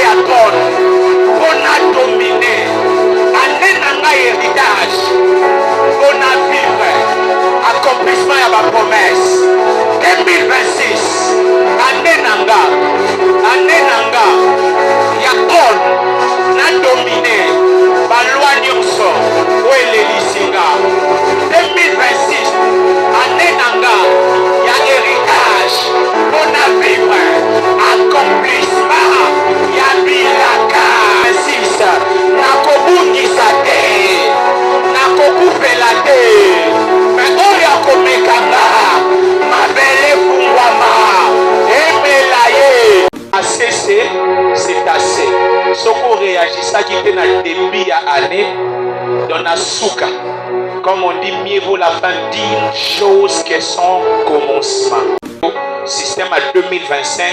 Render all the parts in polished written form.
ya trône on a dominé année nanga héritage on a vivre accomplissement ya ba promesse 2026 année nanga ya trône na dominé ba loi nyonso oyo elisinga 2026 année nanga ya héritage on a vivre accomplissement ya bilaka 6 nakobungisa te nakokufela te me oyo akomekanga mabele fungwama emela ye asese c'est assez soko réagisaki te na début ya année dans la souka comme on dit mieux vaut la fin d'une chose que son commencement. Système à 2025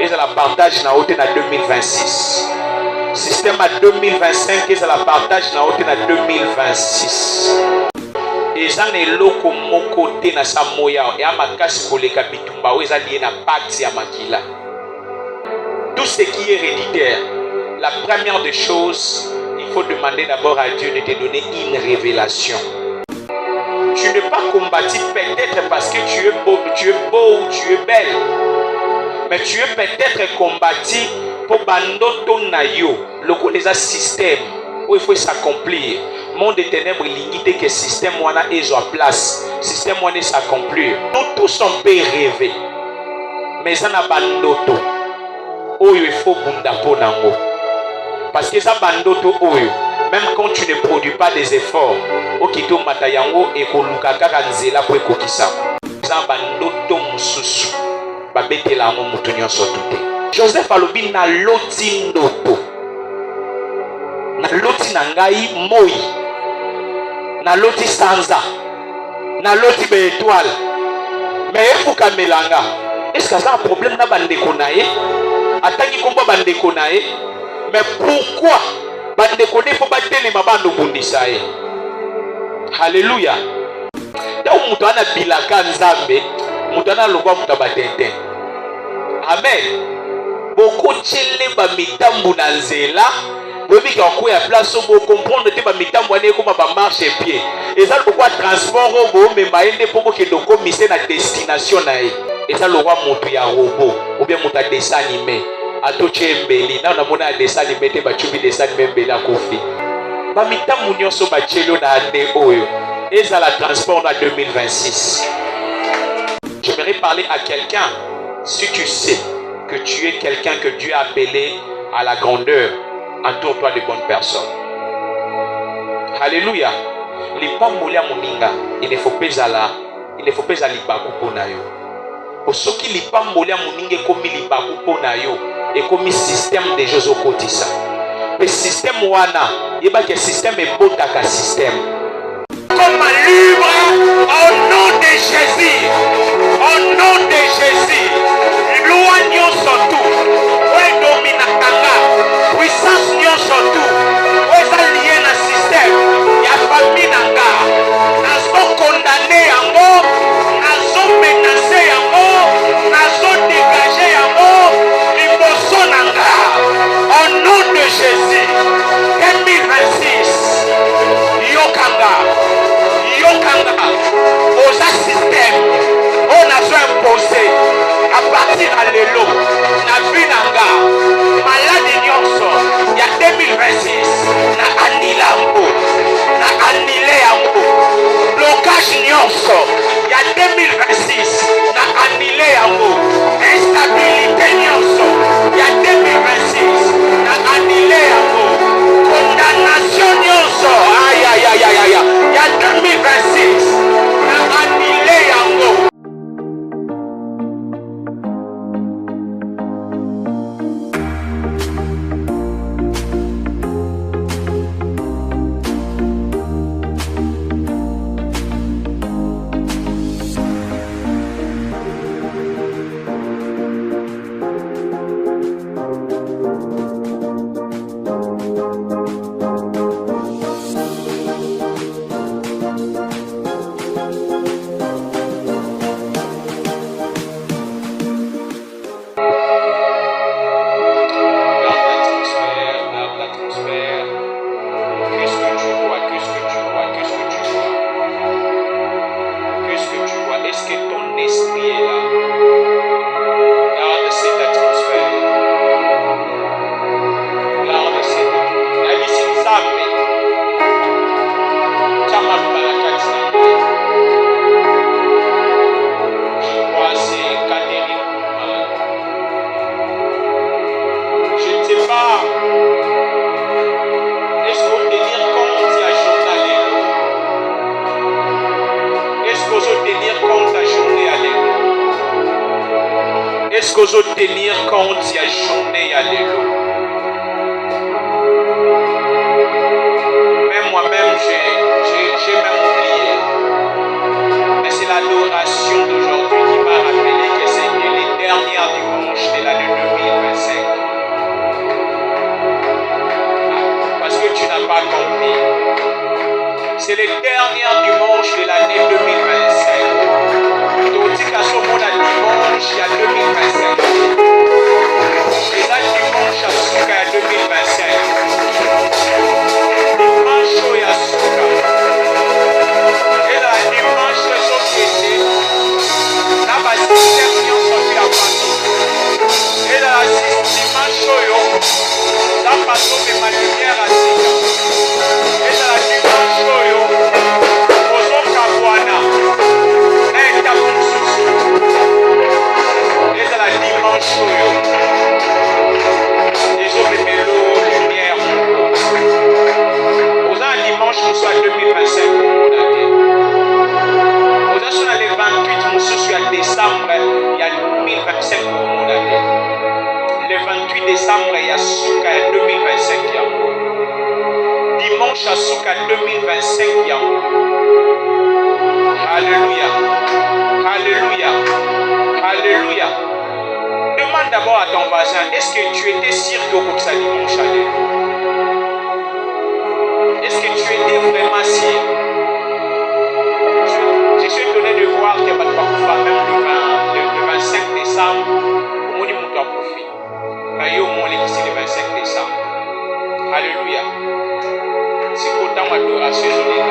et à la partage na haute na 2026. Système à 2025 et à la partage na haute na 2026. Et ça n'est loko moko te na samoya et à makasi koleka bitumba ou ça lié na pacte ya makila. Tout ce qui est héréditaire, la première des choses, il faut demander d'abord à Dieu de te donner une révélation. Tu n'es pas combattu peut-être parce que tu es beau ou tu es belle. Mais tu es peut-être combattu pour bandoto na yo. Le coup des systèmes où il faut s'accomplir. Monde des ténèbres limité que système wana est en place. Système wana s'accomplir. Nous tous on peut rêver. Mais ça n'a bandoto. Oh il faut bunda ponango. Parce que ça bandoto oyo. Même quand tu ne produis pas des efforts, okito matayango et kolukaka kanzela pour ekokisa. Ça bandoto mususu. Babetela ngo mutu nyonso tute. Joseph alobi na loti ndoto. Na loti na ngai moi. Na loti sanza. Na loti be étoile. Mais efuka melanga. Est-ce que ça a un problème na bandeko na ye? Atangi komba bandeko na ye. Mais pourquoi bandeko ne faut pas telema bando bundisa ye? Alléluia. Donc mutu ana bilaka nzambe, mutu ana lokwa mutu batente. Amen. Boko chele ba mitambu na nzela, bobi ka ko ya place bo comprendre te ba mitambu ane ko ba marche pied. Eza lokwa transport bo memba ende poko ke doko mise na destination na ye. Eza lokwa mutu ya robot ou bien mutu a dessin animé. Atoche mbeli na mona dessin animé te ba chubi dessin animé mbeli akofi. Ba mitambu nyonso ba chelo na ande oyo. Eza la transport en 2026. J'aimerais parler à quelqu'un. Si tu sais que tu es quelqu'un que Dieu a appelé à la grandeur, entoure-toi de bonnes personnes. Alléluia. Il ne faut pas libaku ponayo. Osoki lipambolia muninga komi libaku ponayo et komi système de Jozo Kotisa. Le système wana, yeba que système est beau taka système. Comme libre au nom de Jésus. Au nom de Jésus. Loi nyonso tu. Oe domina kanga. Puissance nyonso tu. Oe za lié na système. Ya famille nanga. Nazo condamné yango. Nazo menacé yango. Nazo dégagé yango. Liboso nanga. Au nom de Jésus. 2026. Yokanga. Aux systèmes, on a soit imposé à partir à l'élo, na binanga, malade nyonso, il y a 2026, na anilambo, na anile yango, blocage nyonso, il y a 2026, na anile yango, instabilité nyonso, il y a 2026, na anile yango, condamnation nyonso, aïe aïe aïe aïe aïe, il y a 2026. Yango. que vous allez tenir compte de la journée à l'élo. Même moi-même, j'ai même oublié. Mais c'est l'adoration d'aujourd'hui qui m'a rappelé que c'était les derniers dimanches de l'année 2025. Parce que tu n'as pas compris. C'est les derniers dimanches de l'année 2025. Donc, tu as ce monde à dimanche à 2025. Et là, dimanche à Souka à 2025. Dimanche à Souka. Et là, dimanche à Société. Là, ma système qui ont sorti à Paris. Et là, dimanche à Yo. Là, passe ma lumière à Sika. Et là, dimanche à Yo. Ozo Kawana. Et là, dimanche à Yo. Les hommes et l'eau, lumière. Aux dimanche, nous sommes 2025. Aux sur le 28, nous sommes à décembre, il y a 2025 pour mon année. Le 28 décembre, il y a Souka 2025 qui est en cours. Dimanche à Souka 2025 qui est en cours. Alléluia. Alléluia. Alléluia. Demande d'abord à ton voisin, est-ce que tu étais sûr que pour ça dimanche à l'élo? Est-ce que tu étais vraiment sûr? Je suis étonné de voir que même le 25 décembre, au moins il m'a profité. Mais au moins ici le 25 décembre. Alléluia. C'est autant d'adoration sur les gars.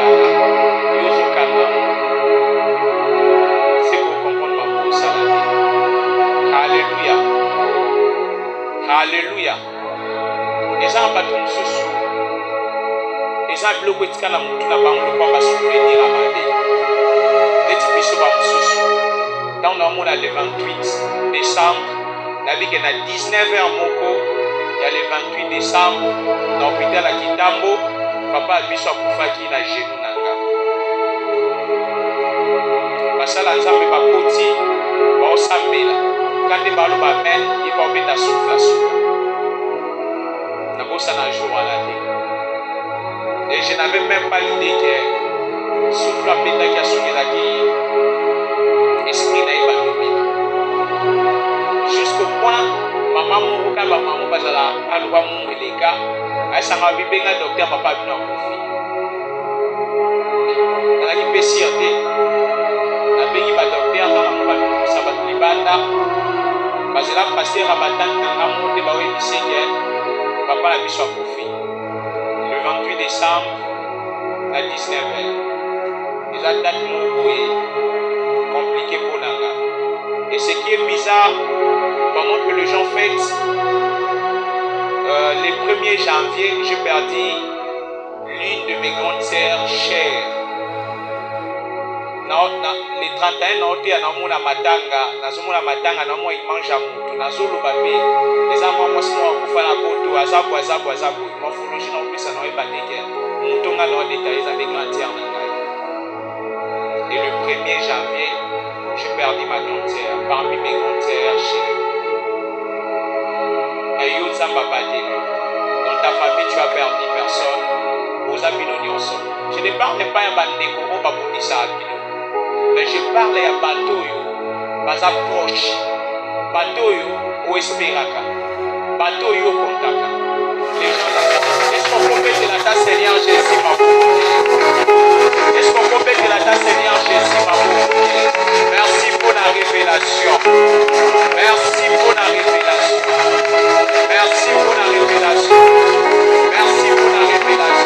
C'est pour comprendre ma bourse à la vie. Alléluia. Alléluia. Et ça, on va tout sous. Et ça, le bloc est la mouton à banque, pas souvenir à ma vie. Les types sont pas sous. Dans le monde, le 28 décembre, la vie est à 19h, Moko. Il y a le 28 décembre, dans l'hôpital à Kitambo, papa a mis son Koufaki na genou nanga. Basala nzambe bakoti, baosambela. Quand les ballons m'amènent, ils vont mettre la souffle à souffle. Na bossa na jour à l'année. Et je n'avais même pas l'idée que souffle à mettre qui a soufflé la guille. Esprit n'a pas dominé. Jusqu'au point, maman mourouka, maman bazala, alouba mourouka, elle s'en va vivre un docteur, papa venu en profit. Elle a dit pécirté. La béni va docteur, dans la mouba, ça va tout les bandes. Parce que là, pasteur à Batan, dans la montée, bah oui, papa l'a mis sur profit. Le 28 décembre, à 19h. Les dates compliquées pour Nanga. Et ce qui est bizarre, pendant que les gens fêtent, le 1er janvier, j'ai perdu l'une de mes grandes sœurs chères. Les 31 ans, il y a un matanga, il mange à moutou, il les amants, moi, sinon, on fait la photo, azabo, il m'a fourni, je n'en plus, ça n'aurait pas dégué. Mouton, on a détaillé avec l'entière. Et le 1er janvier, j'ai perdu ma grande sœur, parmi mes grandes sœurs chéries. Et Yozamba Badelu, dans ta famille, tu as perdu personne, aux abinons ensemble. Je ne parle pas à Bandeko, on va vous dire ça à Bino. Mais je parle à Batoyo, Baza proche, Batoyo, ou Espéraka, Batoyo, Kontaka. Les gens là, est-ce qu'on peut mettre la tasse Seigneur Jésus, ma est-ce qu'on peut mettre la tasse Seigneur Jésus, ma merci pour la révélation. Merci pour la révélation. Merci pour la révélation. Merci pour la révélation.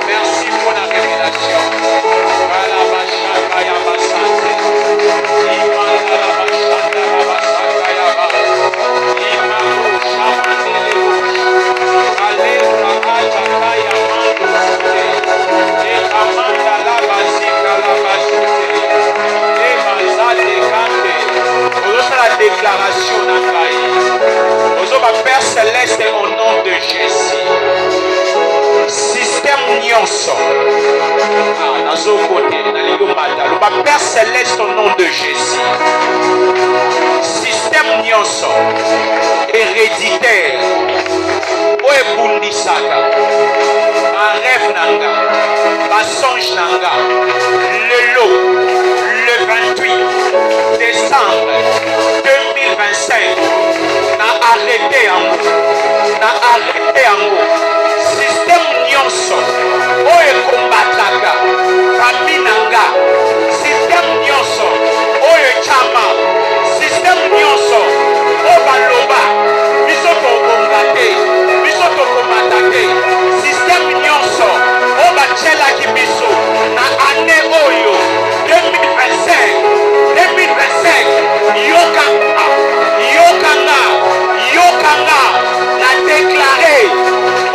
Merci pour la révélation. Déclaration Père Céleste au nom de Jésus. Système nyonso. Nazo côté, Père Céleste au nom de Jésus. système nyonso héréditaire oyo ebundisaka barêve nanga basonge nanga lelo le 28 décembre 2025 na arrêté yango système nyonso oyo ekombataka famille nanga système nyonso oyo chama système nyonso oyo baloba biso tobonga te biso tokomata te système nyonso oyo batielaki biso na ane oyo 2025 yokanga na déclaré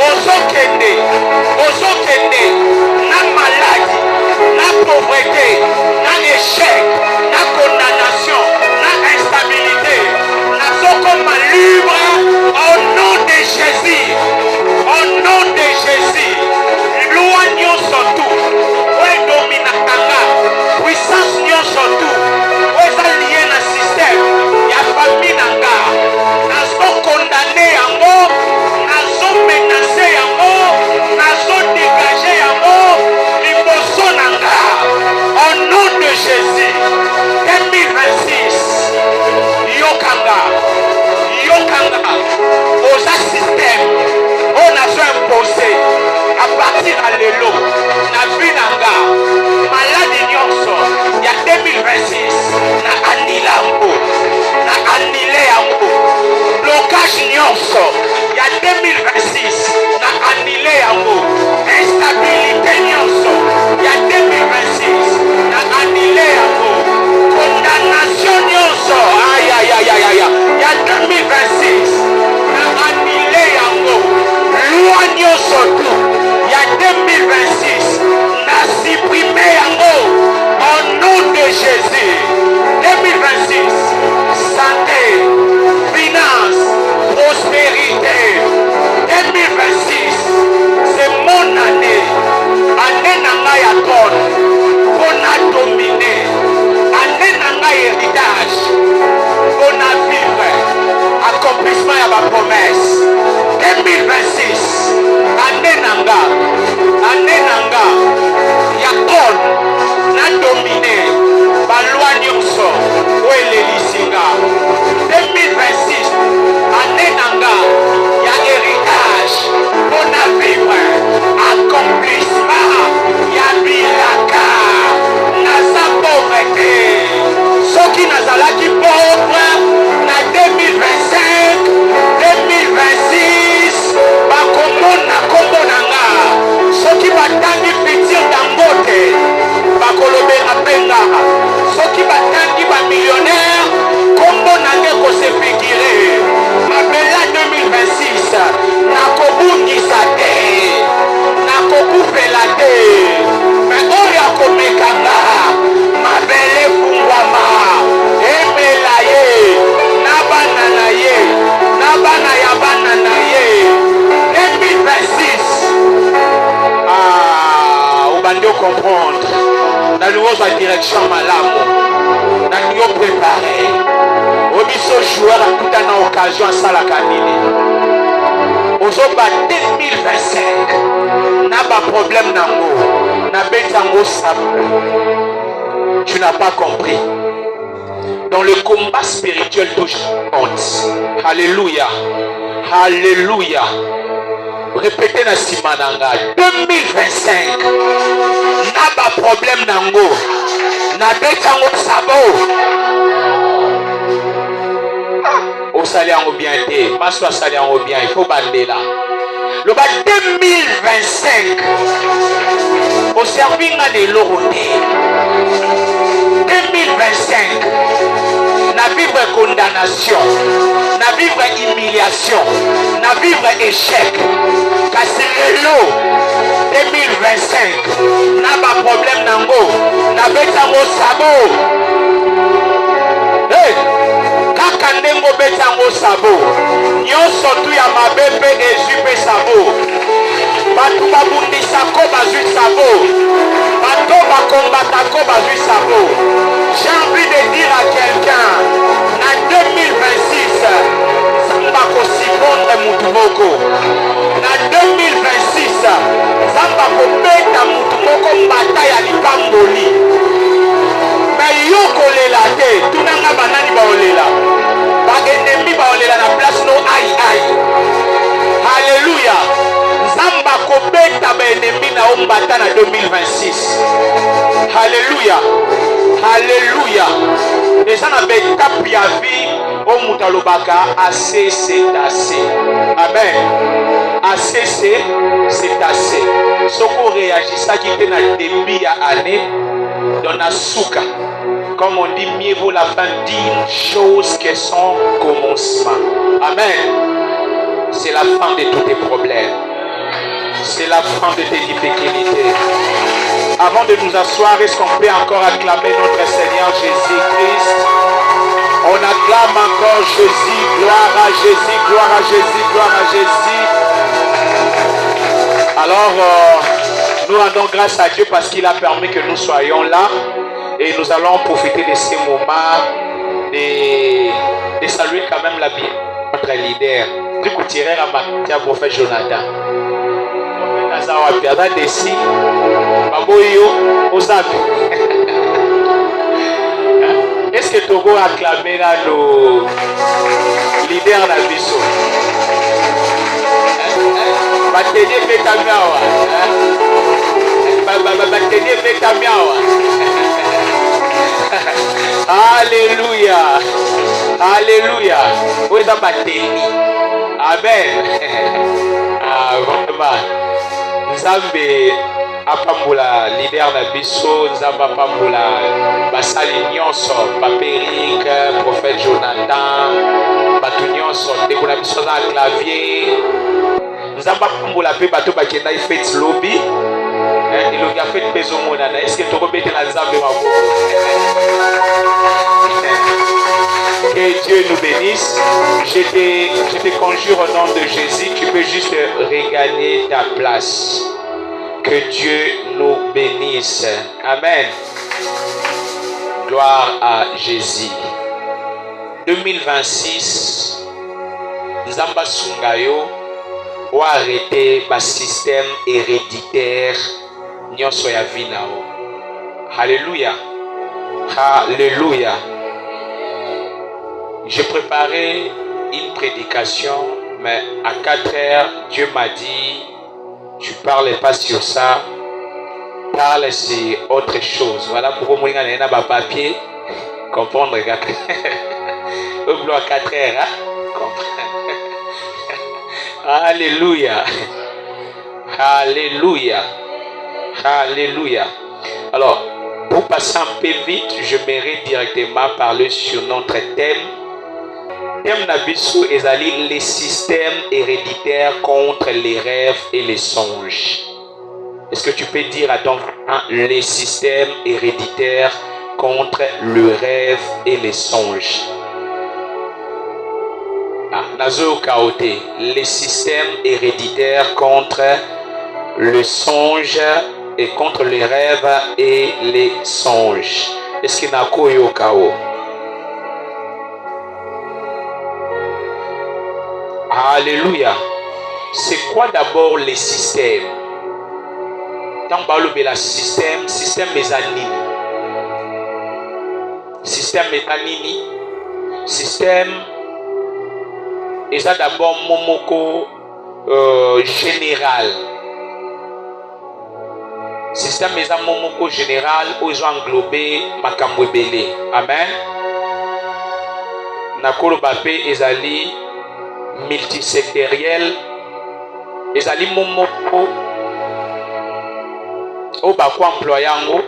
ozokende na maladie na pauvreté na échec na condamnation na instabilité nazokoma libre au nom de Jésus, au nom de Jésus. Loi nyonso tu oyo dominakanga puissance nyonso tu oyo eza lié na système ya famille nanga nazokondane yango nazomenase yango nazodégage yango liboso nanga au nom de Jésus. 2026 yokanga oza système oyo nazo-impose à partir ya lelo na vie nanga maladi nyonso ya 2026 na anila yango na anile yango blocage nyonso ya 2026 na anile yango instabilité nyonso ya 2026 na anile yango condamnation nyonso ayayayaya ya 2026 na anile yango loi nyonso tu ya 2026 na supprime yango au nom de Jésus. 2026 santé, finance, prospérité. 2026 c'est mon année nanga ya trône pona dominer, année nanga héritage pona vivre accomplissement ya ba promesse. 2026 année nanga ya trône na dominer ba loi nyonso oyo elelisinga. 2026 année nanga ya héritage pona vivre accomplissement ya bilaka. Naza pauvreté soki nazalaki pauvre na 2025 2026 bakomona kombo nanga soki batangi Petir Dangote bakolobela mpenga soki batangi bamillionnaire kombo nanga ekosefigire mabela 2026 nakobungisa te nakokufela te me oyo akomekanga mabele fungwama emela ye na bana na ye na bana ya bana na ye 2026 obandi comprendre nalingi la direction malamu nalingi préparé obiso joueur akuta na occasion asalaka nini ozoba 2025 na baproblème nango nabeti yango sable. Tu n'as pas compris. Dans le combat spirituel toujours compte. Alléluia. Alléluia. Répétez na simananga 2025 na ba problème nango na betango sabo o sali yango bien te maso sali yango bien il faut bandela le ba 2025 o servinga de loroté 2025 na vivre condamnation, na vivre humiliation, na vivre échec. Kasi lelo 2025 na ba problème nango, na betango sabo. Hey, kaka ndengo betango sabo. Nyonso tu ya mabepe ezupe sabo. Batu babundisa ko bazui sabo. Bato bakombata ko bazui sabo. J'ai envie de dire à quelqu'un, en 2025, Zamba kosipondre mutu moko. Na 2026 Zamba kobeta mutu moko mbata ya lipamboli. Mais yo kolela te, tunanga banani baolela. Ba ennemi baolela na place no ai ai. Alléluia. Zamba kobeta ba ennemi na ombata na 2026. Alléluia. Alléluia. Déjà na betape ya vie o mutalobaka assez c'est assez. Amen. Assez c'est assez. Soko réagissaki te na début ya année dans la souka. Comme on dit, mieux vaut la fin d'une chose que son commencement. Amen. C'est la fin de tous tes problèmes. C'est la fin de tes difficultés. Avant de nous asseoir, est-ce qu'on peut encore acclamer notre Seigneur Jésus-Christ? On acclame encore Jésus, gloire à Jésus, gloire à Jésus, gloire à Jésus. Alors, nous rendons grâce à Dieu parce qu'il a permis que nous soyons là. Et nous allons profiter de ces moments de saluer quand même la vie notre leader. Du coup, tirer à ma prophète Jonathan. Prophète Desi, Baboyo, Osabi. Est-ce que Togo a acclamé là nos leaders na biso? Batene Betamiawa. Batene Betamiawa. Alléluia. Alléluia. Où est-ce que Batene? Amen. Ah, vraiment. Nzambe apambola leader na biso, Nzambe apambola basali nyonso, Papa Eric, prophète Jonathan, batu nyonso, ndeko na biso na clavier. Nzambe apambola pe bato bakenda ifete lobby. Il a fait peso monana. Est-ce que tu peux mettre la Nzambe maboko? Que Dieu nous bénisse. Je te conjure au nom de Jésus, tu peux juste regagner ta place. Que Dieu nous bénisse. Amen. Gloire à Jésus. 2026, Nzamba Sungayo ou arrêter le système héréditaire nyonso ya vie nao. Alléluia. Alléluia. J'ai préparé une prédication, mais à 4 heures, Dieu m'a dit, tu ne parles pas sur ça, parle sur autre chose. Voilà pourquoi moi, je n'ai pas papier. Comprendre, regarde. Au bout à 4 heures, hein? Comprendre. Alléluia. Alléluia. Alléluia. Alors, pour passer un peu vite, je m'aimerais directement parler sur notre thème. Thème Nabiso ezali les systèmes héréditaires contre les rêves et les songes. Est-ce que tu peux dire à ton frère les systèmes héréditaires contre le rêve et les songes? Nazo Kaote, les systèmes héréditaires contre le songe et contre les rêves et les songes. Est-ce que Nako Yokao? Alléluia. C'est quoi d'abord les systèmes? Quand on parle de système mésanini. Système mésanini. Système est d'abord momoko général. Système est un momoko général où ils ont englobé makambo belé. Amen. Nakolo Bapé ezali multisectoriel. Ezali momoko au bako employango.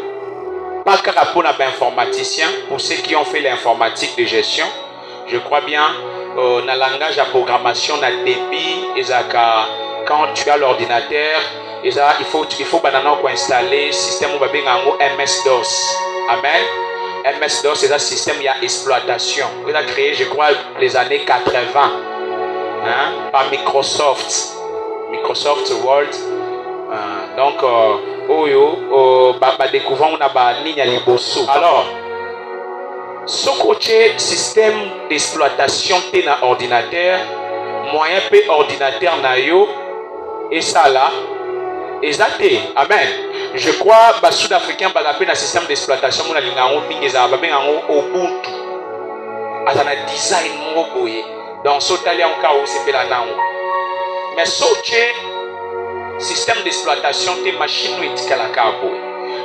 Pas qu'à pour l'informaticien, pour ceux qui ont fait l'informatique de gestion, je crois bien, dans le langage de programmation, dans le débit, quand tu as l'ordinateur, il faut installer le système MS-DOS. Amen. MS-DOS, c'est un système d'exploitation. Il a créé, je crois, les années 80 hein, par Microsoft Word. Donc, découvrons on a ligne à liboso. Alors, Ce côté système d'exploitation de na ordinateur, moyen pe ordinateur na yo, et ça là, exacté. Amen. Je crois que les Sud-Africains ont un système d'exploitation qui est Ubuntu. Il y a un design dans ce cas où c'est la langue. Mais ce système d'exploitation des machines est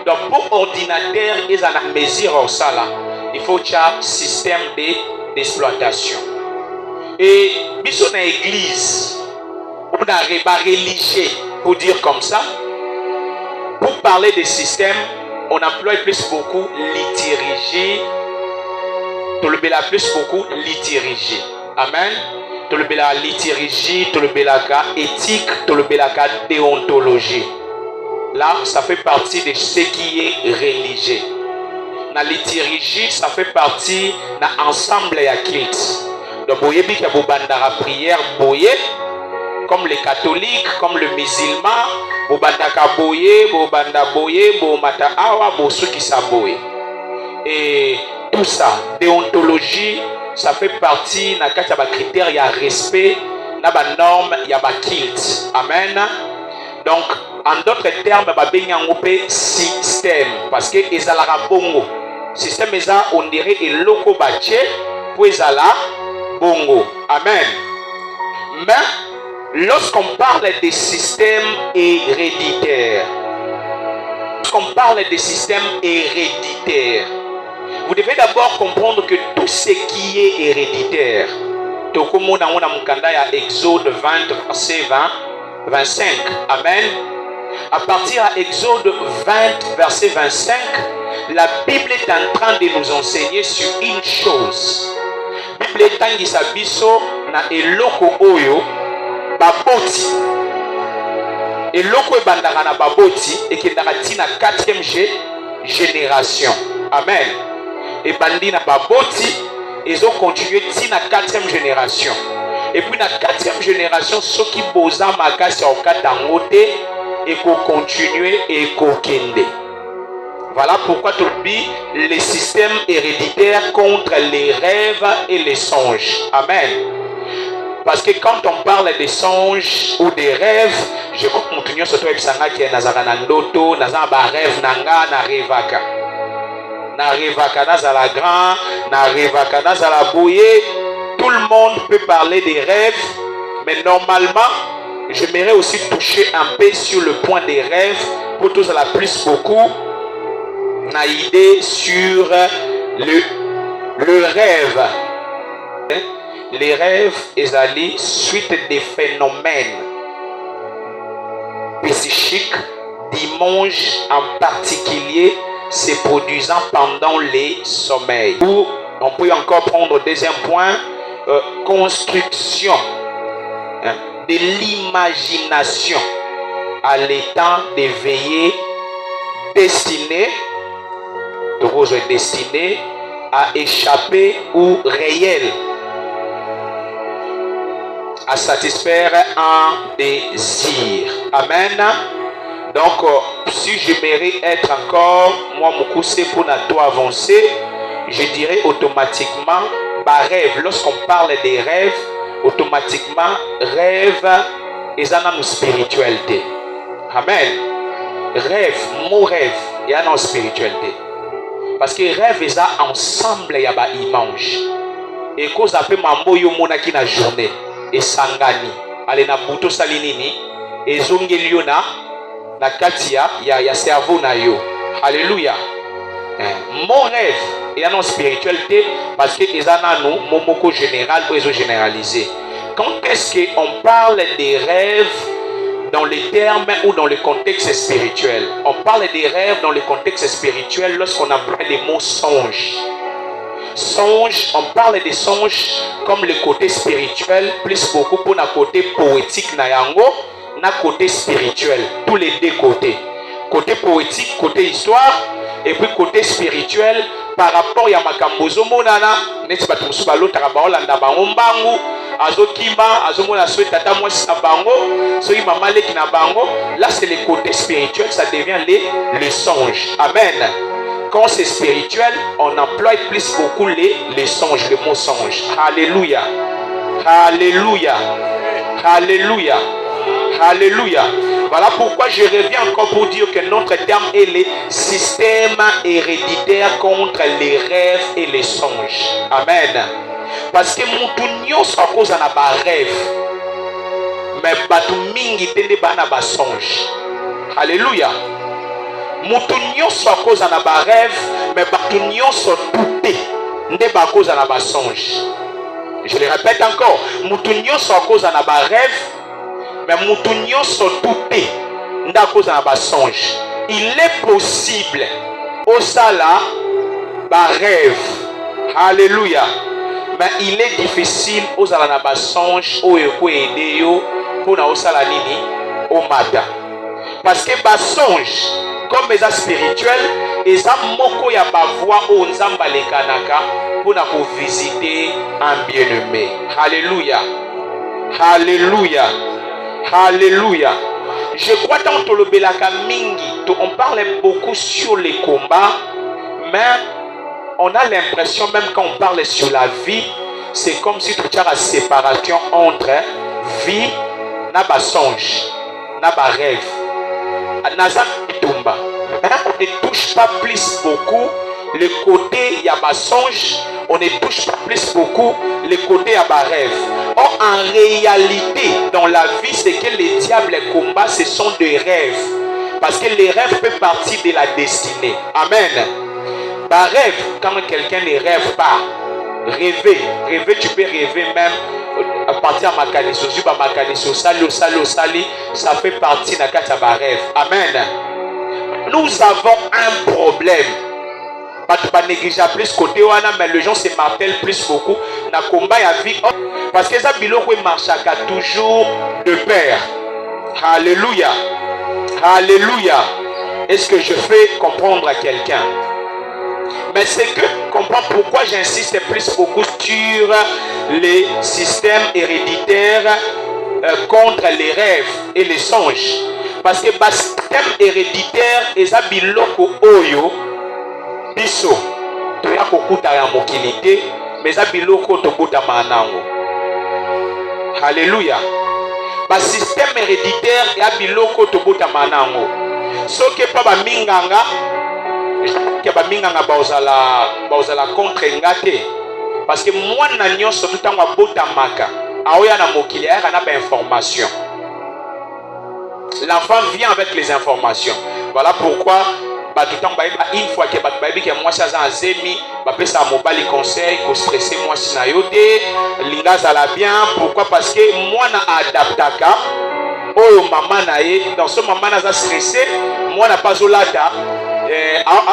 donc pour ordinateur, ils ont une mesure ça là. Il faut un système d'exploitation. Et dans l'église, on a un religieux pour dire comme ça. Pour parler des systèmes, on emploie plus beaucoup liturgie. Tout le bela plus beaucoup liturgie. Amen. Tout le bela liturgie, tout le bela éthique, tout le bela déontologie. Là, ça fait partie de ce qui est religieux. La liturgie, ça fait partie de l'ensemble et culte. Donc, vous voyez qu'il y a une prière, comme les catholiques, comme le musulman, vous bandaka boye, vous banda boye, vous mata awa, vous ceux qui saboye. Et tout ça, déontologie, ça fait partie de la critères, il y a respect, il y a normes, il y a culte. Amen. Donc, en d'autres termes, il y a un système, parce que les bongo. Système, on dirait, et loco bache, pour les bongo. Amen. Mais, lorsqu'on parle des systèmes héréditaires, vous devez d'abord comprendre que tout ce qui est héréditaire, Exode 20, verset 25, Amen. À partir de Exode 20, verset 25, la Bible est en train de nous enseigner sur une chose. La Bible est en train de nous enseigner na eloko oyo baboti. Eloko ebandaka na baboti ekendaka tina 4e génération. Amen. Ebandi na baboti ezo continuer tina 4e génération. Et puis la 4e génération, ceux qui bosa makasi au katangote et qu'on continue et qu'on kende. Voilà pourquoi tu dis les systèmes héréditaires contre les rêves et les songes. Amen. Parce que quand on parle des songes ou des rêves, je crois que mon tunnel se trouve sanga qui est nazarana ndoto, nazaba rêve nanga na revaka. Na revaka nazala grand, na revaka nazala bouye. Tout le monde peut parler des rêves, mais normalement, j'aimerais aussi toucher un peu sur le point des rêves pour tous à la plus beaucoup une idée sur le rêve. Les rêves, ils allaient suite des phénomènes psychiques, dimanche en particulier, se produisant pendant les sommeils. Ou on peut encore prendre deuxième point. Construction de l'imagination à l'état d'éveiller destiné à échapper ou réel à satisfaire un désir. Amen. Donc si j'aimerais être encore moi moukoussé pour toi avancer, je dirais automatiquement rêve. Lorsqu'on parle des rêves, automatiquement rêve est une spiritualité. Amen. Rêve, mon rêve, il y a une spiritualité. Parce que rêve est ensemble, il y a une image. Et quand on appelle mambo yo monaki na journée et sangani, allez na buto salinini et zongeliona na katia ya cerveau na yo. Alléluia. Mon rêve il y a une spiritualité parce que les ananou momoko général pour les généraliser. Quand est-ce qu'on parle des rêves dans les termes ou dans le contexte spirituel? On parle des rêves dans le contexte spirituel lorsqu'on emploie les mots songe. Songe, on parle des songes comme le côté spirituel, plus beaucoup pour le côté poétique na yango, na côté spirituel, tous les deux côtés. Côté poétique, côté histoire, et puis côté spirituel, par rapport à makambozo monana, neti batu musu balota ka baolanda bango mbangu, azokima, azomona souhaite tata mwasi na bango, soki mama leki na bango, là c'est le côté spirituel, ça devient les songes. Amen. quand c'est spirituel, on emploie plus beaucoup les songes, le mot songe. Alléluia. Alléluia. Alléluia. Alléluia. Voilà pourquoi je reviens encore pour dire que notre terme est le système héréditaire contre les rêves et les songes. Amen. Parce que mon soit à cause d'un rêve. Mais batu mingi tende bana ba songe. Alléluia. Mutunyo so cause na ba rêve, mais batunyo so douté. Nde ba cause na ba songe. Je le répète encore, mutunyo so cause na ba rêve, mais mutunyo so douté. Nda cause na ba songe. Il est possible au sala ba rêve. Alléluia. Mais il est difficile aux alana ba songe au eko aider yo pour na au sala nini au matin. Parce que ba songe comme les spirituels, et ça moko ya ba voix au nzamba le kanaka pour na ko visiter un bien-aimé. Alléluia. Alléluia. Alléluia. Je crois dans le belaka mingi, on parle beaucoup sur les combats, mais on a l'impression même quand on parle sur la vie, c'est comme si tu as la séparation entre vie, na ba songe, na ba rêve. On ne touche pas plus beaucoup le côté yaba songe, on ne touche pas plus beaucoup le côté yaba rêve. Or en réalité dans la vie c'est que les diables combat ce sont des rêves, parce que les rêves font partie de la destinée. Amen. Par rêve, quand quelqu'un ne rêve pas, rêver tu peux rêver même à partir de ma caniso, ça fait partie de la rêve. Amen. Nous avons un problème. Pas de négliger plus côté mais les gens se m'appellent plus beaucoup. Na combat à vie parce que ça biloko marche toujours de pair. Alléluia. Alléluia. Est-ce que je fais comprendre à quelqu'un? Mais c'est que comprendre pourquoi j'insiste plus beaucoup sur les systèmes héréditaires contre les rêves et les songes. Parce que le système héréditaire est un biloko oyo biso toya kokuta ya mokilité mais un biloko tokuta manango. Alléluia. Le système héréditaire est un biloko tokuta manango. Ce qui est pas ba minganga que ba minganga baozala contre ngate parce que moi na nyonso tout temps bota maka aoya na mokili ya na ba information. L'enfant vient avec les informations. Voilà pourquoi tout le temps une fois que moi ça en zemi ça mobile conseil ko stresser moi sinayote linga za la bien. Pourquoi? Parce que moi na adaptaka oh maman na ye dans ce moment na stressé moi na pas olata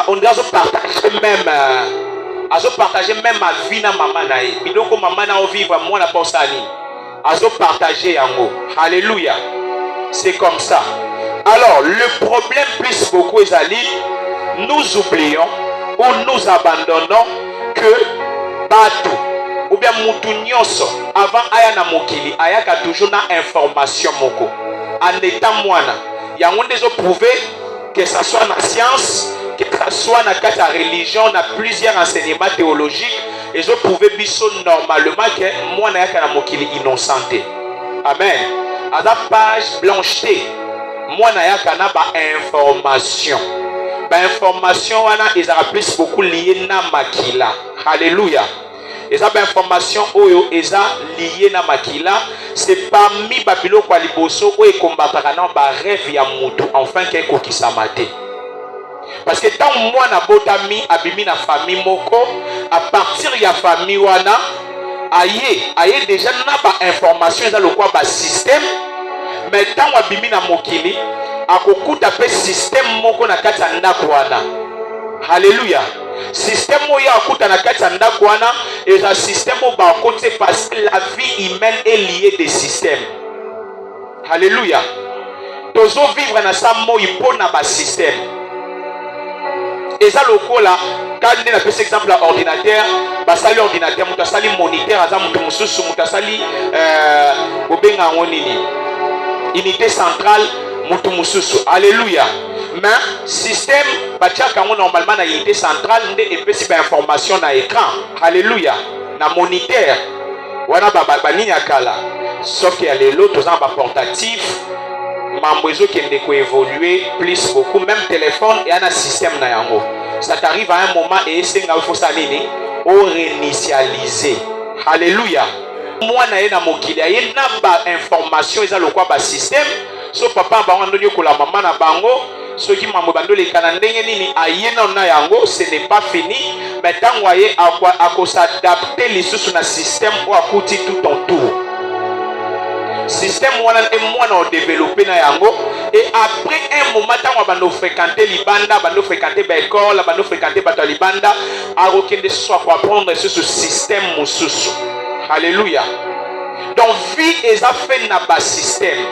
on doit partager même ma vie na maman na ye biloko maman na vivre moi na pas ça ni azo partager yango. Alléluia. C'est comme ça. Alors le problème plus beaucoup est ali nous oublions ou nous abandonnons que bateau ou bien mutu nyonso avant aya na mokili ayaka toujours na information moko en état moana yango ndezo prouver que ça soit na science, que ça soit na la religion, na plusieurs enseignements théologiques, et je prouve biso normalement que moi na yaka na mokili innocenté. Amen. À la page blancheté, moi na yaka na ba information. Ba information wana ezala plus beaucoup lié na makila. Alléluia. Et ça, information oyo eza lié na makila, c'est parmi babilo kwa liboso o e combataka na ba rêve ya mutu enfin ke ko kisamate. Parce que tant moi na botami abimi na famille moko, à partir ya famille wana aye déjà na ba information eza lokwa ba système, mais tant abimi na mokili akokuta pe système moko na kati ya ndako wana. Alléluia. Système moya akuta na kati ya ndako wana est un système au côté parce que la vie humaine est liée des systèmes. Alléluia. Tozo vivre na sa moi pour na ba système. Et ça le là quand on a fait exemple à ordinateur, ba sali ordinateur, muta sali moniteur, aza mutu mususu muta sali bobenga ngonini. Unité centrale mutu mususu. Alléluia. mais système normalement na unité centrale et puis c'est information na écran. Alléluia. Na moniteur. Wana babani yakala. Sauf qu'il y a les lots tous en portatif. Mambozo qui est évoluer plus beaucoup même téléphone et un système na yango. Ça t'arrive à un moment et c'est nga faut ça nini au réinitialiser. Alléluia. Moi na na mokili ya na ba information eza lokwa ba système. So papa bango ndonyo ko la maman na bango. Ceux qui m'ont bandé les Canadiens nini ayena na yango ce n'est pas fini mais tant voyez à quoi s'adapter les sous na système ou à côté tout en tour système wana et moi on développer na yango et après un moment tant on va fréquenter libanda bando fréquenter l'école bando fréquenter bato libanda à aucun de soit pour apprendre sur ce système mususu. Alléluia. Donc vie est fait na bas système.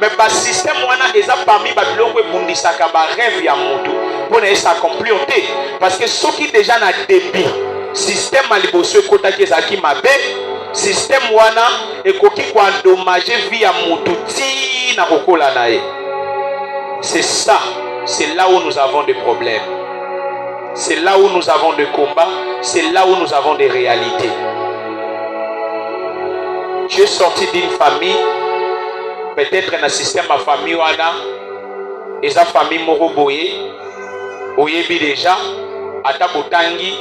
Mais le système est parmi les gens qui ont rêve ya mutu pour s'accomplir parce que ceux qui déjà na débit système a liboso kota ki ezaki mabe système wana ekoki ko endommager vie ya mutu ti na kokola na ye. C'est ça, c'est là où nous avons des problèmes. C'est là où nous avons des combats, c'est là où nous avons des réalités. J'ai sorti d'une famille. Peut-être un système à famille wana et sa famille moko boye oyebi déjà ata botangi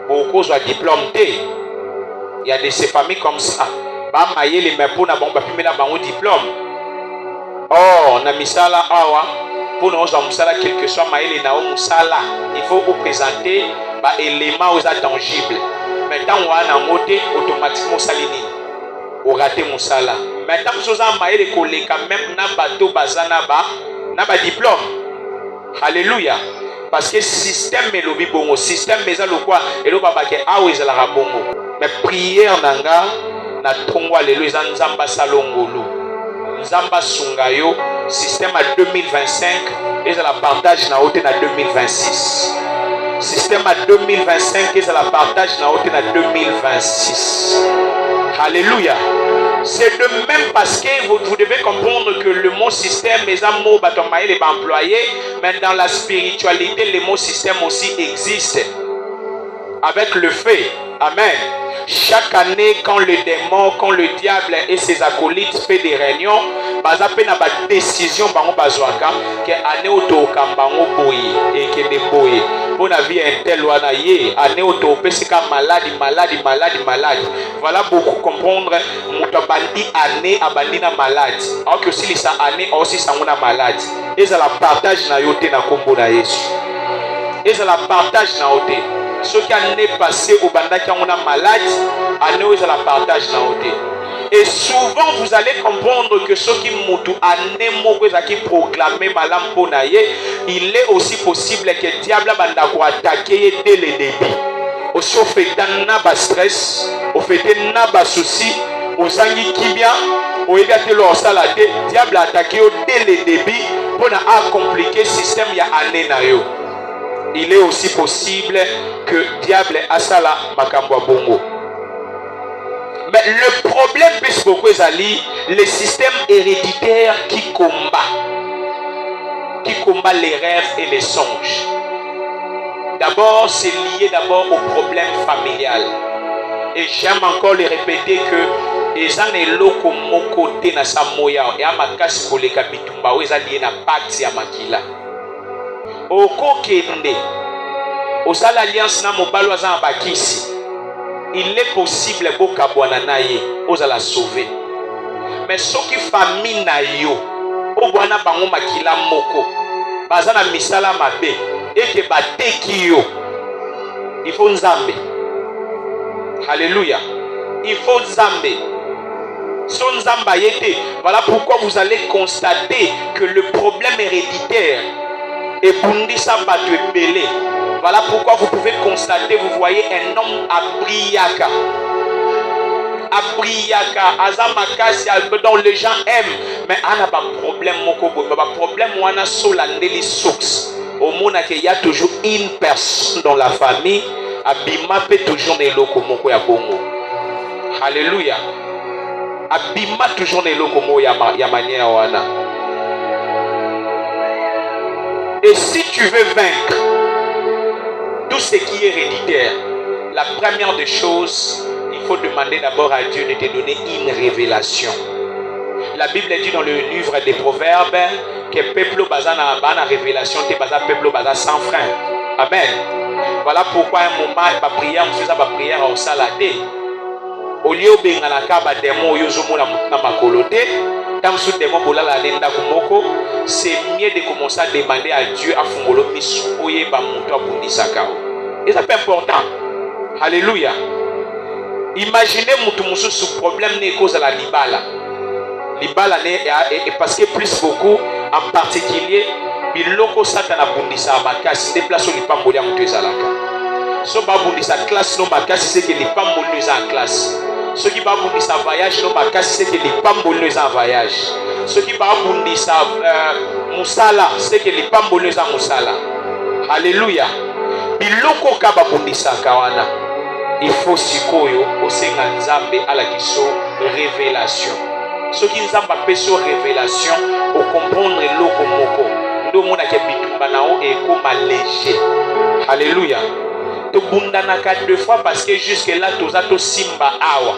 beaucoup soit diplôme té. Il y a de ces familles comme ça ba maye les mais pour na bon ba pimela bango diplôme. Oh na misala awa pour nous on musala quelque soit maye na o musala il faut vous présenter ba éléments aux tangibles. Maintenant wana ngote automatiquement salini au raté musala. Maintenant, nous avons les collègues même na bateau bazana ba diplôme. Alléluia. Parce que système est le bongo. Système est le quoi? Et le baba qui a oué la bongo. Mais prière nanga na tongwa le nzamba salongolo. Nzamba sungayo. Système à 2025 et la partage na haute na 2026. Système à 2025 et la partage na haute na 2026. Alléluia. C'est de même parce que vous devez comprendre que le mot système, les amours, les employés, mais dans la spiritualité, le mot système aussi existe. Avec le fait, amen. Chaque année, quand le démon, quand le diable et ses acolytes font des réunions, ils ont des décisions que année auto kambango boy et que des boy. Bon avis un tel wana yé année auto pesika maladie. Voilà beaucoup comprendre mutabandi année abandi na maladie. Alors que si les année aussi sanguna maladie. Et ça la partage na yote na kombo na Yesu. Et ça la partage na yote. Ceux qui année passé au banda qui ont malade, année où ils la partagent dans le. Et souvent vous allez comprendre que ceux qui moutou année qui proclamer malam ponaye, il est aussi possible que le diable banda ko attaquer dès le début. Au fait na ba stress, au fait na ba souci, au sangi kibia, au égate leur salade, diable attaquer dès le début pour na compliquer le système ya année na yo. Il est aussi possible que le diable a ça là, makambo bongo. Mais le problème, plus beaucoup le système héréditaire qui combat les rêves et les songes. D'abord, c'est lié d'abord au problème familial. Et j'aime encore le répéter que les années comme mon côté na samoya et à ma casse pour les kabitumba ou les alliés na pacte ya makila. Oko kende osala l'alliance na mobalo aza bakisi. Il est possible boka bwana na ye ozala sauver. Mais soki famille na yo o bwana bango makila moko bazana misala mabe et que bateki yo il faut nzambe. Alléluia. Il faut nzambe. Son nzamba yete. Voilà pourquoi vous allez constater que le problème héréditaire et bundisa batu ebele. Voilà pourquoi vous pouvez constater, vous voyez un homme abriaka. Abriaka, azamakasi, dont les gens aiment. Mais on a pas de problème, problème, on a solandeli source. Au monde, il y a toujours une personne dans la famille. Abima peut toujours ne loko moko ya bongo. Alléluia. Abima toujours ne loko moko ya manière wana. Et si tu veux vaincre tout ce qui est héréditaire, la première des choses, il faut demander d'abord à Dieu de te donner une révélation. La Bible dit dans le livre des Proverbes que le peuple bazana bana révélation te baza peuple baza sans frein. Amen. Voilà pourquoi un moment ma prière, on faisait ma prière au saladé. Au lieu de benganaka ba démon yozomo na mutna makolote, tam sou démon bolala lenda kumoko, c'est mieux de commencer à demander à Dieu à fungolo misu oye ba muto abundisaka. Et ça c'est important. Alléluia. Imaginez mutu mususu problème ne cause à la libala. Libala ne parce que plus beaucoup en particulier biloko satana bundisa makasi déplace li pamboli mutu ezalaka. So ba bundisa classe no makasi c'est que li pamboli en classe. Ceux qui va bundisa voyage no makasi c'est que li pamboli en voyage. Ceux qui va bundisa musala c'est que li pamboli en musala. Alléluia. Biloko ka ba bundisa kawana. Il faut sikoyo osenga nzambe ala kiso révélation. Ce qui nous a fait sur révélation, au comprendre l'oko moko. Ndo mona ke bitumba nao et comme léger. Alléluia. To bundanaka 2 fois parce que jusque là toza to simba awa,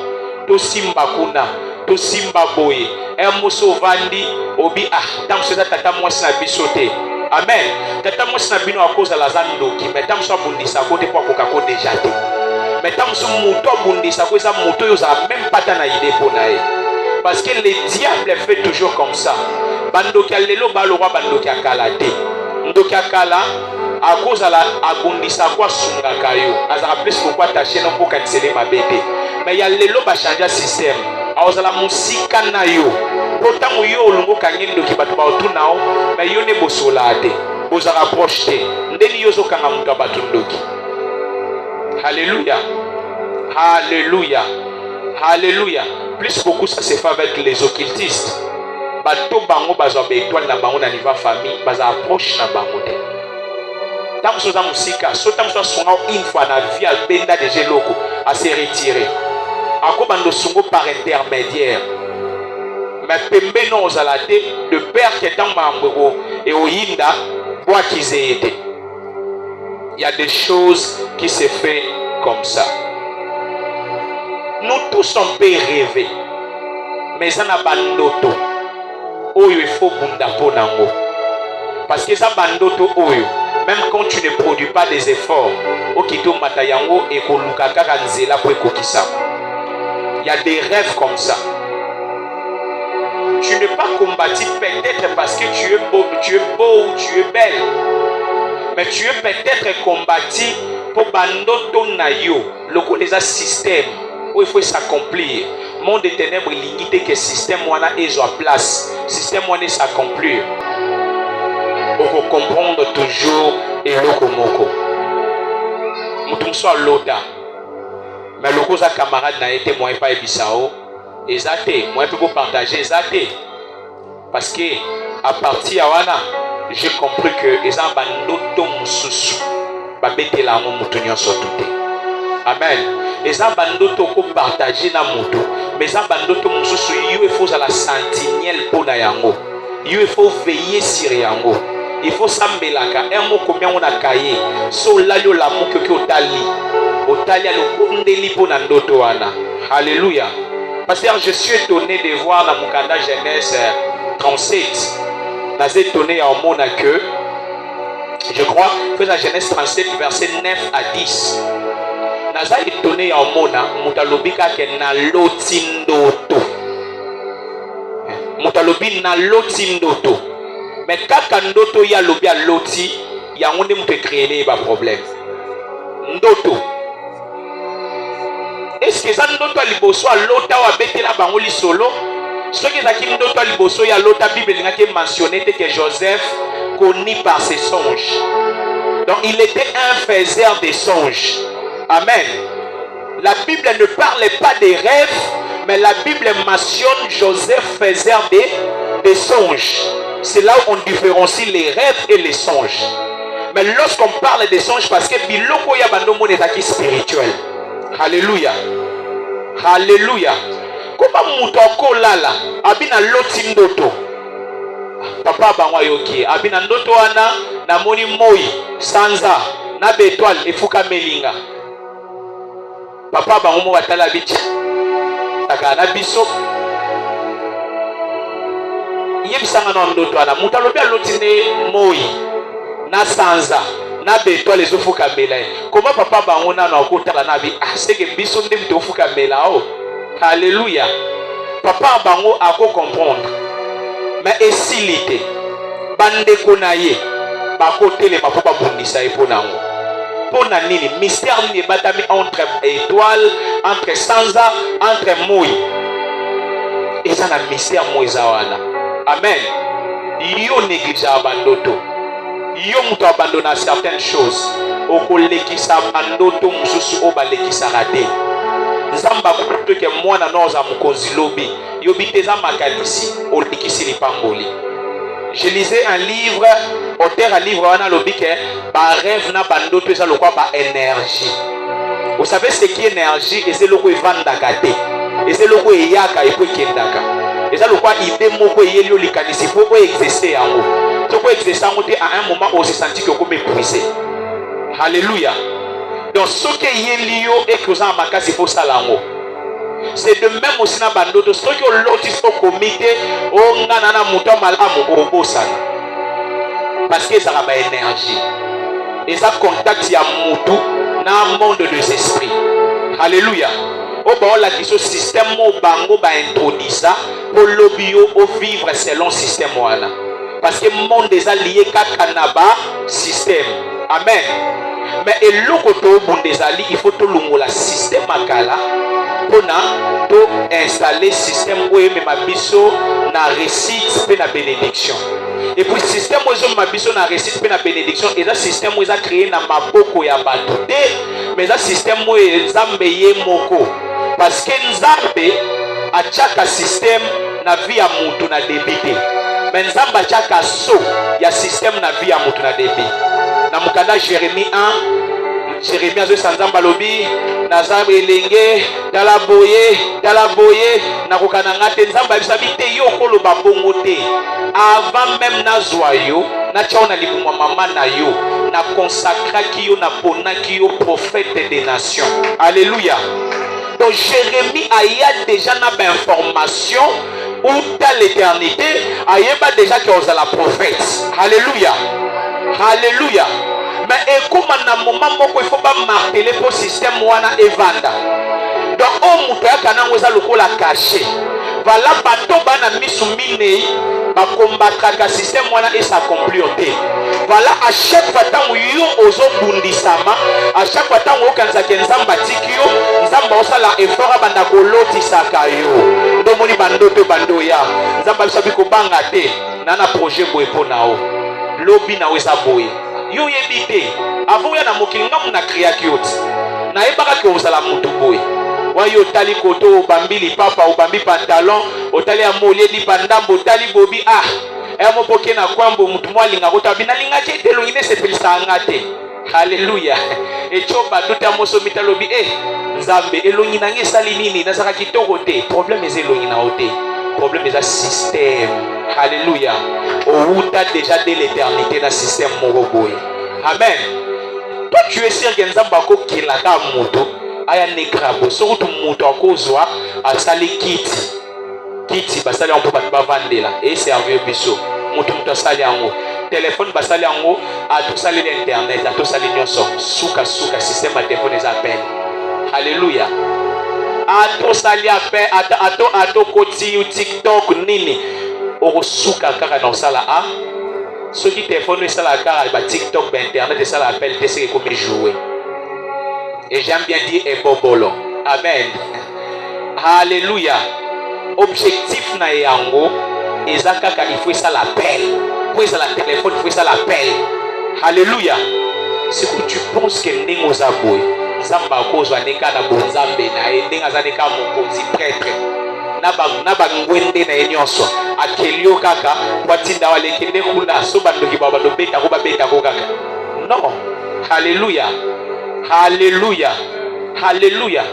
to simba kuna, to simba boye. Un moso vandi obi tam soza tata mwasi na bisote. Amen. Tata mwasi na bino à cause de la zando qui mais tam so bundisa kote pour kokako déjà te. Mais tam so moto bundisa ko eza moto yo za même pas na idée pour nae. Parce que le diable fait toujours comme ça. Bandoki alelo balora bandoki akalate. Ndoki akala à cause de la abondisa kwa sungaka yo. Azara plus pourquoi tâcher non pour canceller ma bête. Mais il y a lelo ba changer système. Azala musika na yo. Pourtant yo olongo kangendo ki batu ba otunao, mais yo ne bosolate. Boza rapprocher. Ndeni yo zo kanga mutu abatu ndoki. Alléluia. Alléluia. Alléluia. Plus beaucoup ça se fait avec les occultistes. Bato bango bazo be étoile na bango na niveau famille, baza approche na bango te. Tant que ça musika, so tant que ça une fois na vie al benda de geloko à se retirer. Ako bando songo par intermédiaire. Mais pembe non ozalate de père qui est dans mambo et oyinda bois qu'ils aient été. Il y a des choses qui se fait comme ça. Nous tous on peut rêver. Mais ça n'a pas d'auto. Oyo il faut bunda po nango. Parce que ça bandoto oyo. Même quand tu ne produis pas des efforts, okito matayango et kolukaka kanzela po ekokisa. Il y a des rêves comme ça. Tu n'es pas combattu peut-être parce que tu es beau ou tu es belle. Mais tu es peut-être combattu pour bandoto na yo. Le connaissant système. Où il faut s'accomplir. Monde des ténèbres limité que système wana est en place. Système wana s'accomplir. Pour comprendre toujours et lokomoko. Moutoum soit l'autre. Mais le cause à camarade n'a été moins pas ebisao. Exacté. Moi je peux partager exacté. Parce que à partir de wana, j'ai compris que les abandoto mususu babete la mo moutonyo sotoute. Amen. Les abandoto ko partager na moto. Mais abandoto mususu yo il faut à la sentinelle pour na yango. Yo il faut veiller sur yango. Il faut sambelaka. Un mot combien on a caillé. So la yo la mo que otali. Otali le kundeli pour na ndoto wana. Alléluia. Parce que je suis étonné de voir dans mon candidat Genèse 37. Nous sommes étonnés en mon que je crois que la Genèse 37 verset 9 à 10. Nous sommes étonnés en mon mutalobika ke na lotindoto. Mutalobi na lotindoto. Mais kaka ndoto ya lobi a loti, ya onde mute créer ba problème. Ndoto. Est-ce que ça ndoto liboso a lota wa betela bango li solo? Ce qui est acquis ndoto liboso ya lota Bible ngaki mentionné que Joseph connu par ses songes. Donc il était un faiseur de songes. Amen. La Bible ne parlait pas des rêves, mais la Bible mentionne Joseph faiseur des songes. C'est là où on différencie les rêves et les songes. Mais lorsqu'on parle des songes, parce que biloko ya bandomo est acquis spirituel. Alléluia. Alléluia. Comment moutoko lala abina loti ndoto. papa bango ayoki abina ndoto wana na moni moi sanza na bétoile efuka melinga papa bango mo batala bichi taka na biso yebisanga na ndoto wana mutu alobi aloti ne moi na sanza na bétoile ezofuka mela koma papa bango nano akotala na bi seke biso nde mutu ofuka mela o Alléluia. Papa bango ako comprendre. Mais esilite bande konaye bakotele mapopa bundisa eponango. Pona nini mystère ni batami entre étoile, entre sanza, entre moi. Et ça na mystère moiza wana. Amen. Yo néglige abandoto. Yo muto abandonna certaines choses. Okolekisa abandoto mususu obalekisa raté. Nzamba kuto ke mwana noza mukonzi lobi yobiteza makanisi olikisi lipamboli. Je lisais un livre, auteur un livre wana lobi ke ba rêve na bandoto eza lokwa ba énergie. Vous savez ce qui est énergie et c'est loko evandaka te. Et c'est loko eyaka epo kendaka. Et ça lokwa idée moko yeli olikanisi faut exercer yango. Toko exercer yango te à un moment où se sentit que comme épuisé. Alléluia. Donc ce qui est lié et que ça makasi faut salango. C'est de même aussi na bandoto ce que l'autre au comité on ngana na muto malamu obosana. Parce que ça a ba énergie. Et ça contact ya mutu na monde des esprits. Alléluia. O ba la kiso système mo bango ba introduisa pour lobio au vivre selon système wana. Parce que monde des alliés kakanaba système. Amen. Mais et l'autre bundesali il faut tout le système akala pour na to installer système où même mabiso na réussite et na bénédiction. Et puis système où ils mabiso na réussite et na bénédiction et ça système où ils a créé na maboko ya batude mais ça système où nzambe ye moko parce que nzambe a chaque système na vie ya mutu na débité mais nzambe a chaque so ya système na vie ya mutu na débit. Na mukanda Jérémie 1 Jérémie azo sanzamba lobi nazambe elenge tala boye na kokana ngate nzamba bisabi te yo koloba bongo te avant même nazwa yo na tchaona libumwa mama na yo na consacra ki yo na pona ki yo prophète des nations. Alléluia. Donc Jérémie aya déjà na ba information ou dans l'éternité ayeba déjà que vous la prophète. Alléluia. Alléluia. Mais et comme à un moment il faut pas marteler pour le système wana evanda. Donc on muto ya kana ngoza lokola caché. Voilà bato bana misumine ba combattre le système wana et sa communauté. Voilà à chaque fois tant yo ozo bundisama, à chaque fois tant o kanza kenzamba tikio, nzamba osala effort banda koloti sakayo. Donc moni bandoto bandoya. Nzamba sabi ko banga te nana projet boye ponao. Lobi na weza boye. Yo yebite avant ya na mokilinga muna kriya kioti na ebaka ke ozala mutu boye wa yo tali koto bambili papa o bambi pantalon otali ya moledi pandambo otali bobi mo poke na kwambo mutu mwalinga kota binalinga ke telo ine sepelisa ngate. Haleluya. Echoba duta moso mitalobi nzambe elongi na ngesali nini na saka kitoko te problème ezelongi na ote problème eza système. Alléluia. On t'a déjà de l'éternité dans le système Moroboy. Amen. Toi tu es sûr que Nzamba ko kilaka moto aya nekrabo surtout moto akozwa asali kiti basali on peut pas vendre et servir biso moto asali yango téléphone basali yango a tout sali l'internet a tout sali nyonso suka système à téléphone les appels. Alléluia. A tout sali appel a tout koti TikTok nini osuka kaka dans sala a ceux qui téléphone et sala kaka ba TikTok ba internet et sala appel c'est comme jouer et j'aime bien dire et bobolo. Amen. Alléluia. Objectif na yango ezakaka il faut ça l'appel pour ça la téléphone il faut ça l'appel. Alléluia. Si tu penses que ningo zaboy nzamba kozwa neka na bonzambe na endenga zaneka mokonzi prêtre na bangwende na enyonso akelio kaka watinda wale kende kuna so bandoki baba do beta ko babeta ko kaka. Non. Alléluia. Alléluia. Alléluia.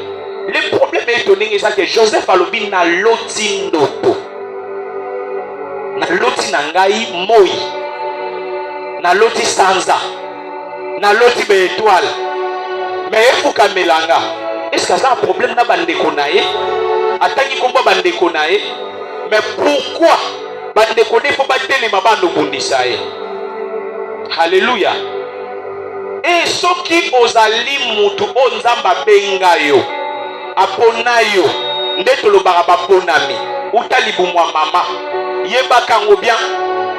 Le problème est étonné c'est que Joseph alobi na loti ndoto na loti na ngai moi, na loti sanza, na loti be étoile. Mais efuka melanga. Est-ce que ça a un problème na bandeko na ye? Atangi komba bandeko na ye. Mais pourquoi bandeko ne faut pas telema bando bundisa ye? Alléluia. Et ce qui ozali mutu onzamba benga yo apona yo ndeto lo baraba ponami utali bumwa mama yebaka ngo bien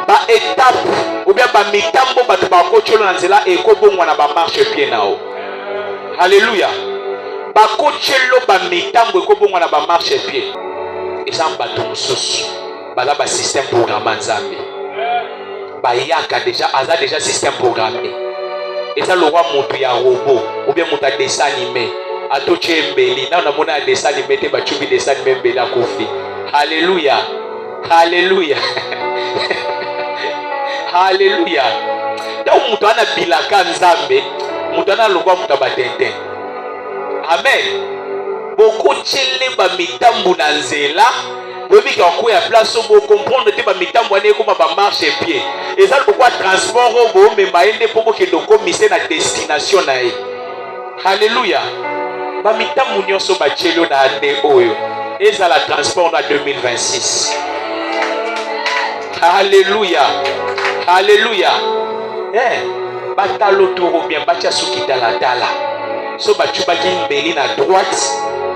ba étape ou bien ba mitambo batu ba kocholo na nzela ekobongwa na ba marche pied nao. Alléluia. Ba kochelo ba mitambo ekobongwa na ba marche pied. Ezamba tumususu bala ba système programmé nzambe. Ba yaka déjà aza déjà système programmé. Et ça le roi moto ya robot ou bien moto dessin animé ato chembeli na mona dessin animé te ba chubi dessin animé bela kofi. Alléluia. Alléluia. Alléluia. Donc moto ana bilaka nzambe moto ana le roi moto ba tenten. Amen. Beaucoup chele ba mitambu na nzela bobi ka ko ya place bo comprendre te ba mitambu ane ko ba marche pied. Et ça pourquoi transport bo me maende pour que doko mise na destination na ye. Alléluia. Ba mitambu nyonso ba chelo na ande oyo. Et ça la transport na 2026. Alléluia. Alléluia. Batalo toro bien bacha suki dala dala. So ba chuba ki mbeli na droite,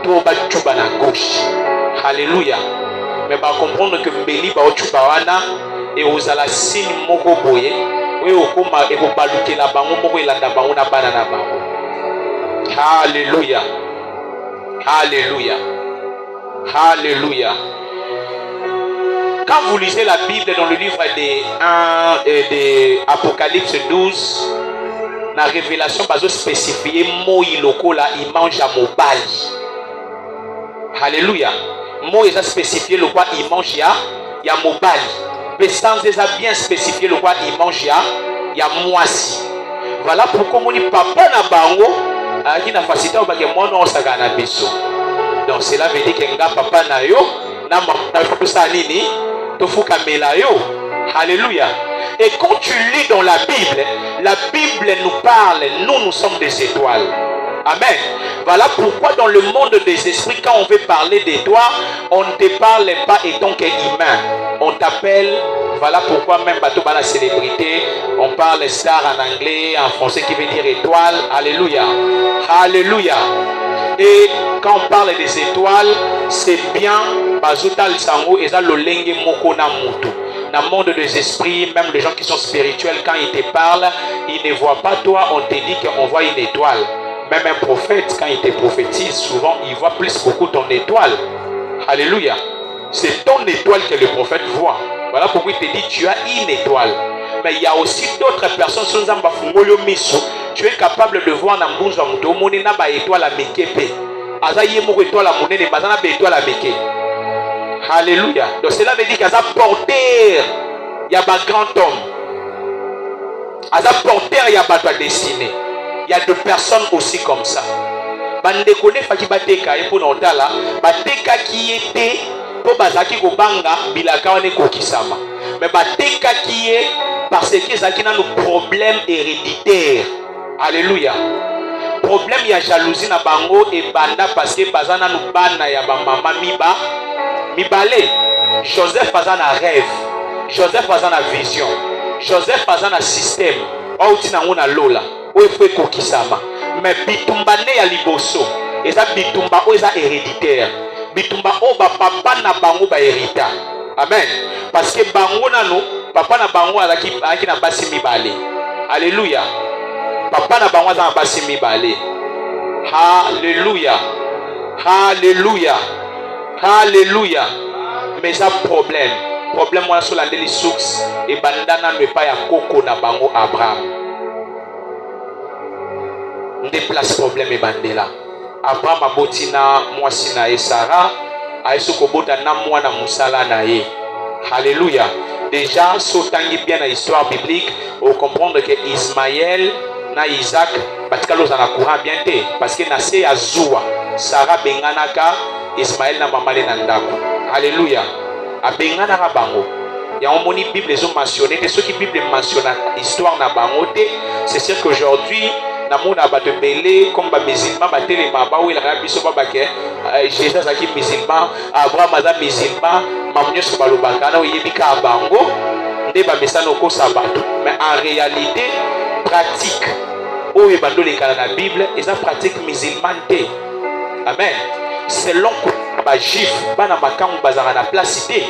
to ba chuba na gauche. Alléluia. Mais ba comprendre que mbeli ba chuba wana et ozala sini moko boye, we okoma e ko balukela bango moko elanda bango na bana na bango. Alléluia. Alléluia. Alléluia. Quand vous lisez la Bible dans le livre de Apocalypse 12, la révélation bazo spécifié moi lokola il mange à mobali. Alléluia. Moi il a spécifié le quoi il mange ya mobali. Mais sans déjà bien spécifié le quoi il mange ya moisi. Voilà pourquoi mon papa na bango qui na facilité au bagé moi non ça gana biso. Donc cela veut dire que nga papa na yo na tout ça nini to fuka mela yo. Alléluia. Et quand tu lis dans la Bible nous parle, nous sommes des étoiles. Amen. Voilà pourquoi dans le monde des esprits, quand on veut parler de toi, on ne te parle pas étant qu'humain. On t'appelle, voilà pourquoi même bateau la célébrité, on parle star en anglais, en français qui veut dire étoile. Alléluia. Alléluia. Et quand on parle des étoiles, c'est bien, bazuta sango eza lolenge moko na mutu. Dans le monde des esprits, même les gens qui sont spirituels, quand ils te parlent, ils ne voient pas toi, on te dit qu'on voit une étoile. Même un prophète, quand il te prophétise, souvent, il voit plus beaucoup ton étoile. Alléluia. C'est ton étoile que le prophète voit. Voilà pourquoi il te dit, tu as une étoile. Mais il y a aussi d'autres personnes, tu es capable de voir dans le monde, tu as une étoile à Mekepe. Azaye moko étoile à Moune, ne bazana be étoile à Meke. Alléluia. Donc cela veut dire qu'il y a un porteur, il y a un grand homme. Il y a un porteur, il y a un destiné. Il y a deux personnes aussi comme ça. Bande connaît Faki Bateka et pour Notala, Bateka qui était pour Bazaki Kobanga, Bilakawane Kokisama. Mais Bateka qui est parce que Zaki a nos problèmes héréditaires. Alléluia. Problème, il y a jalousie na bango et banda parce que Bazana nous bana ya ba mama miba. Mibale, Joseph faisait un rêve, Joseph faisait une vision, Joseph faisait un système. Oh, tu n'as pas lola, où il faut kokisama. Mais bitumba ne ya liboso, et ça bitumba o ça héréditaire. Bitumba o ba papa na bango ba hérita. Amen. Parce que bango na no, papa na bango alaki na basi mibale. Alléluia. Papa na bango na basi mibale. Alléluia. Alléluia. Alléluia. Mais ça problème. Problème moi sur la délit source et bandana ne pas ya koko na bango Abraham. On déplace problème et bandela. Abraham abotina moi sina et Sarah aiso kobota na moi na musala na ye. Alléluia. Déjà sautangi bien la histoire biblique on comprendre que Ismaël na Isaac batikalo za na courant bien té parce que na se azua Sarah benganaka Ismaël na mamale na ndako. Alléluia. Abengana bango. Il y a un moni Bible les ont mentionné. Et ceux qui Bible mentionnent l'histoire n'a pas noté. C'est sûr qu'aujourd'hui, na mona bato belé comme ba musulman ba telema ba oui la biso ba ke Jésus azaki musulman, Abraham aza musulman, mamunyo so balobaka na yebika bango nde ba mesano ko sabato. Mais en réalité pratique oyo bando lekana na Bible eza pratique musulmane te. Amen. Selon ba juif bana makangu bazaka na place te.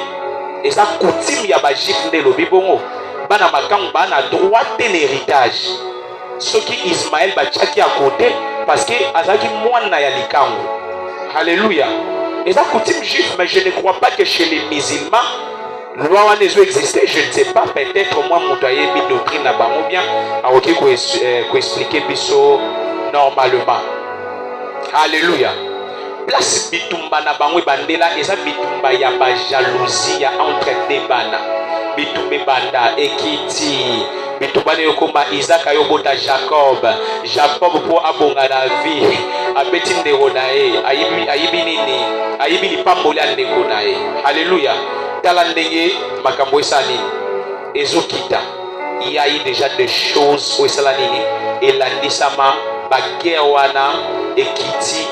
Eza coutume ya ba juif nde lobi bongo bana makangu bana droit de l'héritage. Ce qui Ismaël bachaki à côté parce que azaki mwana ya likango. Alléluia. Et ça coutume juif, mais je ne crois pas que chez les musulmans loi ne soit existé. Je ne sais pas, peut-être moi mon doyer bi doctrine là bas ou bien à OK ko expliquer biso normalement. Alléluia. Place bitumba na bango bandela eza bitumba ya ba jalousie ya entre des bana. Bitumba banda ekiti bitubane yokoma Isaac ayobota Jacob pour abonga na vie abeti ndeko na ye ayibi nini ayibi lipamboli ya ndeko na ye. Alléluia. Tala ndenge makambo esa nini ezokita. Il y a eu déjà des choses au esala nini elandisama baguerre wana ekiti.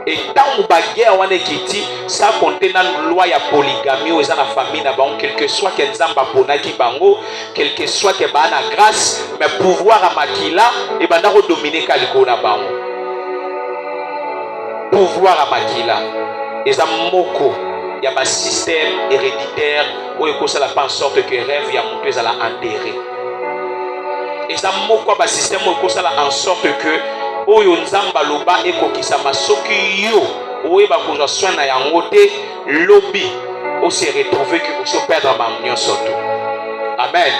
Et tant que baguerre wana ekiti ça contient une loi ya polygamie aux na famille na bango quel que soit que nzamba ponaki bango quel que soit que ba na grâce mais pouvoir à makila et banda ko dominer kaliko na bango pouvoir à makila eza moko ya ba système héréditaire oyo ko sala pas en sorte que rêve ya mutu ezala enterré eza moko ba système oyo ko sala en sorte que oyo nzamba loba ekokisa masoki yo oyeba kozwa soin na yango te lobi o se retrouver que o se perdre mamunyo soto. Amen.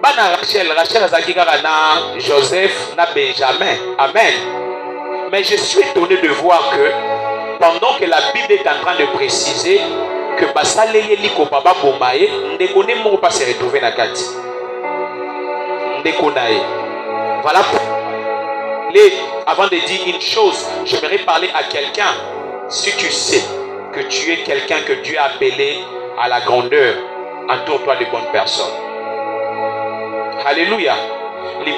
Bana Rachel azaki kaka na Joseph na Benjamin. Amen. Mais je suis étonné de voir que pendant que la Bible est en train de préciser que basaleli liko baba bomaye ndeko ne mo pas se retrouver na kati ndeko nae. Voilà avant de dire une chose, j'aimerais parler à quelqu'un. Si tu sais que tu es quelqu'un que Dieu a appelé à la grandeur, entoure-toi de bonnes personnes. Alléluia. Il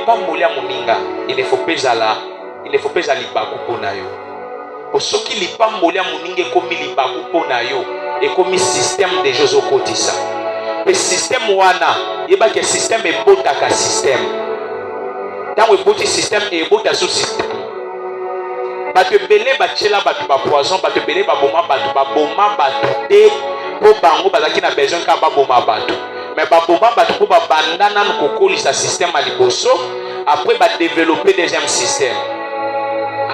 ne faut pas aller baku ponayo. Pour ceux qui li pas molia moninga comme li baku ponayo et comme système de Joso Kotisa. Le système wana, il y a que système est beau taka système. Dans le petit système et beau sous système. Batu belé batchela batu ba poison batu belé ba boma batu te po bango bazaki na besoin ka ba boma batu mais ba boma batu po ba bandana ko kolisa système à liboso après ba développer deuxième système.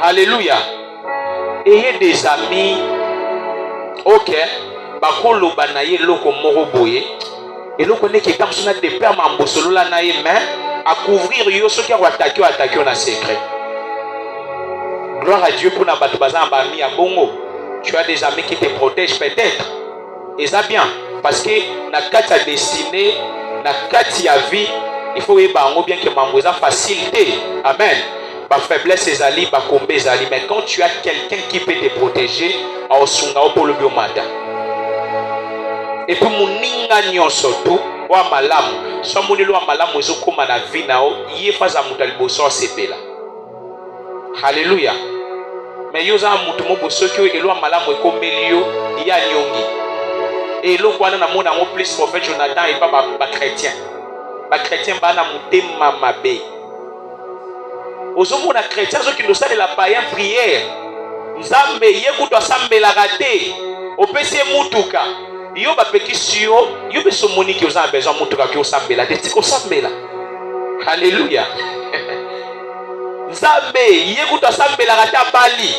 Alléluia. Ayez des amis OK ba kolo banaye loko moko boye et loko ne ke comme ça de père mambosolo la naye mais à couvrir yo ceux qui ont attaqué en secret. Gloire à Dieu pour na batu bazan ba mi ya bongo. Tu as des amis qui te protègent peut-être. Et ça bien parce que na kati ya destinée, na kati ya vie, il faut yeba ngo bien que mamboza facilité. Amen. Ba faiblesse ezali, ba kombe ezali, mais quand tu as quelqu'un qui peut te protéger, au sunga pour le biomata. Et puis moninga nyonso tout wa malamu so monelo wa malamu ezokoma na vie nao ye faza mutu aliboso asepela. Alléluia. Mais yo za mutu mo bosoki elo wa malamu ekomeli yo ya nyongi et lo kwana na mona mo plus prophète Jonathan et pas ba chrétien bana mutema mabe ozomona chrétien zo ki ndosala la païen prière nzambe ye kuto asambela raté opesi mutuka yo bapekisi yo beso moniki oza besoin mutuka ki osambela te tiko sambela. Alléluia. Nzambe ye kuto asambela kata bali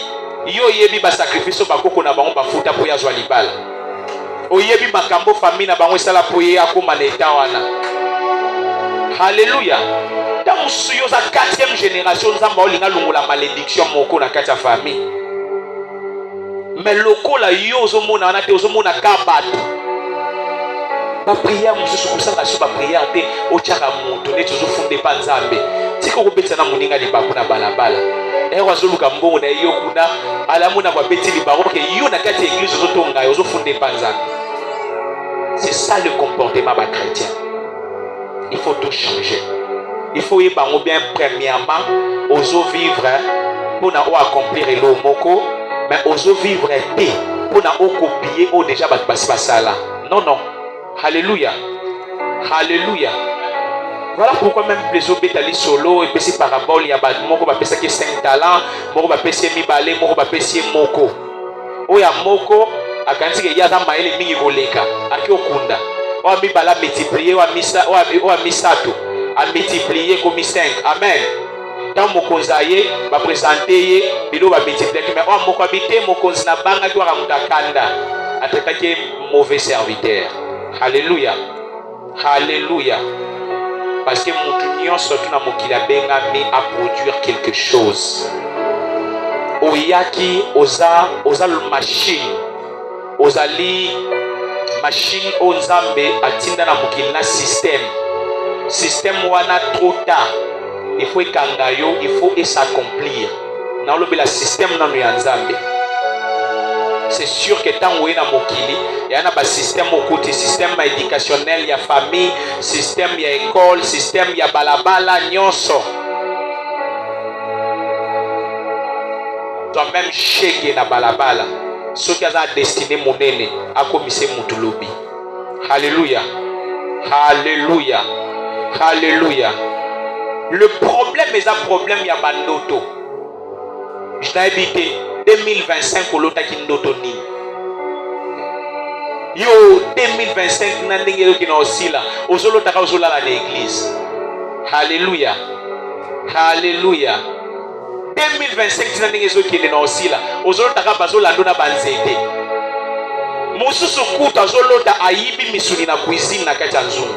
yo yebi ba sacrifice bakoko na bango bafuta po ya zwa libala oyebi makambo famille na bango esala po ye akoma na eta wana. Alléluia. Dans suyo za 4e génération nzamba olinga lungola malédiction moko na kati ya famille. Mais lokola yo ozomona wana te ozomona ka bato ba prière mususu kusanga so ba prière te otiaka mutu neti ozofunde pa nzambe tiko kobetisa na moninga libaku na balabala wazoluka mbongo na yo kuna alamuna kwa beti libaro ke yo na kati ya église ozotonga ozofunde pa nzambe. C'est ça le comportement des chrétiens. Il faut tout changer. Il faut y aller bien premièrement, oser vivre pour accomplir le moko, mais oser vivre pour copier ou déjà ça. Non, non. Alléluia. Alléluia. Voilà pourquoi même les obétali solo et puis ces paraboles, il y a moko va penser que 5 talents, moko va penser mi balé, moko va penser moko. Oya moko akanzi ke yaza maele mingi koleka akiokunda. Oya mi bala multiplier oya misato a multiplier comme 5. Amen. Tant mokonzaye va présenter bilo va multiplier mais oya moko habiter mokonzi na banga ki waka mutakanda atakaki mauvais serviteur. Alléluia. Alléluia. Parce que mon union surtout dans mon kilabengami à produire quelque chose. Oyaki oza machine, ozali machine ozambe atinda na mukilina système wana trop tard. Il faut ekangayo, il faut s'accomplir. Na lobi la système nanu ya nzambe. C'est sûr que tant où est dans mokili, il y a un système au côté, système éducationnel, il y a famille, système il y a école, système il y a balabala, nyonso. Toi-même chege na balabala, ceux qui ont destiné mon aîné à commisser mutulobi. Alléluia, alléluia, alléluia. Le problème est un problème il y a bandoto. Je t'ai habité. 2025 kolota kindoto nini yo 2025 na ndenge ki na osila ozolota ka ozolala na église. Alléluia, alléluia. 2025 na ndenge ezokende na osila ozolota ka bazolando na banzete mususu kuta azolota ayibi misuni na cuisine na kati ya nzungu.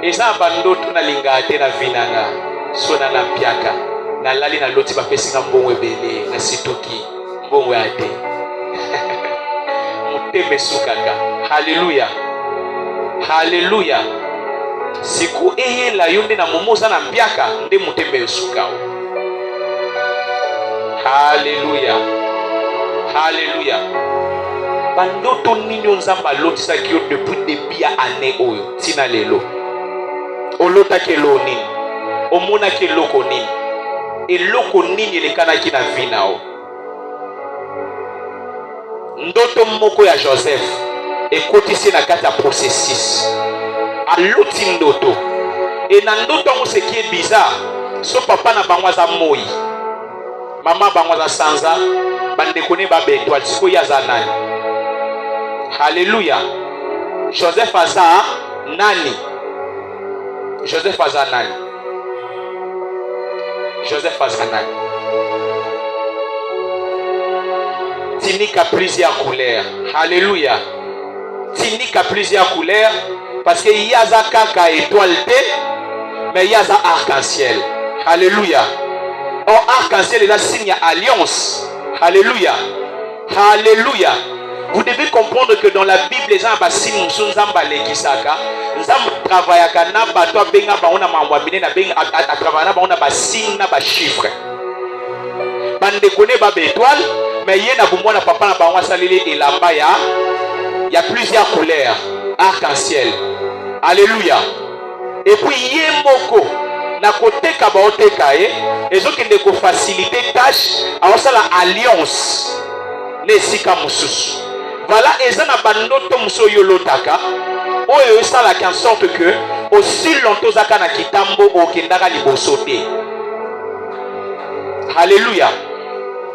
Eza bandoto na linga te na vinanga sona na piaka na lali na loti bapesinga mbongo ebele na situki mbongo ya te muteme sukaka. Haleluya, haleluya. Siku eyela yonde na momoza na piaka nde muteme sukao. Haleluya, haleluya. Bandoto nini nzamba lotisa kiyo depuis début ya année oyo tina lelo olota kelo nini omona ke loko nini eloko nini elekanaki na vi na o. Ndoto moko ya Joseph ekotisi na kati ya processus aluti ndoto e na ndoto yango ce qui est bizarre so papa na bango aza moi mama bango aza sanza bandeko ne ba betwal siko ya za nani. Haleluya. Joseph aza nani? Joseph aza nani? Joseph Azanan. Tinika plusieurs couleurs. Alléluia. Tinika plusieurs couleurs parce que il y a za kaka étoile mais il y a za arc-en-ciel. Alléluia. Or arc-en-ciel est la signe alliance. Alléluia. Alléluia. Vous devez comprendre que dans la Bible, les gens basim sunzamba lekisaka, nzamba travaillaka na bato benga baona mambwabine na benga a travailler baona basim na ba chiffre. Bande connaît ba étoile, mais yena bumona papa na baona salili elamba ya plusieurs couleurs, arc-en-ciel. Alléluia. Et puis yemoko na côté ka baoteka ezokende ko faciliter tâche a osala alliance les sika mususu. Voilà, ezana bandoto muso yolotaka oyo esalaka en sorte que aussi longtemps zaka na kitambo okendaka liboso te. Alléluia.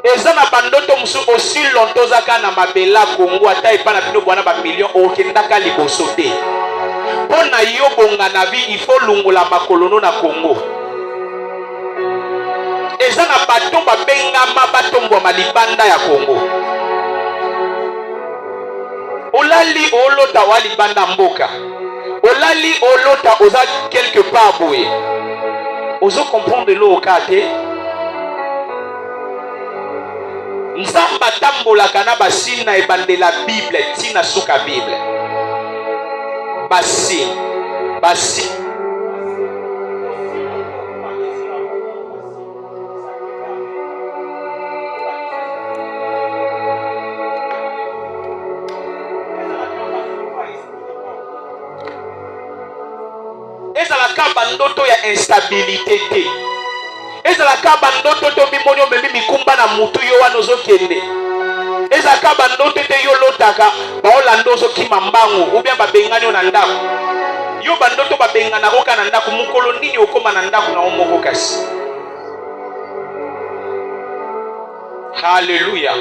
Ezana bandoto muso aussi longtemps zaka na mabela Congo ata epa na bino bwana ba million okendaka liboso te. Pona yo bonga na vie il faut lungola makolono na Congo. Ezana bato babengama batombo malibanda ya Congo. Olali olota wali banda mboka. Olali olota oza quelque part boye. Ozo comprendre lo okate. Nzamba tambola kana basine na ebande la Bible tina suka Bible. Basi. ezalaka bandoto ya instabilité te ezalaka bandoto to bimoni omemi mikumba na mutu yo wana ozokende ezalaka bandoto te yo lotaka baolanda ozokima mbangu ubia babengani yo na ndako yo bandoto babengana koka na ndako mukolo nini okoma na ndako na omoko kasi. Hallelujah.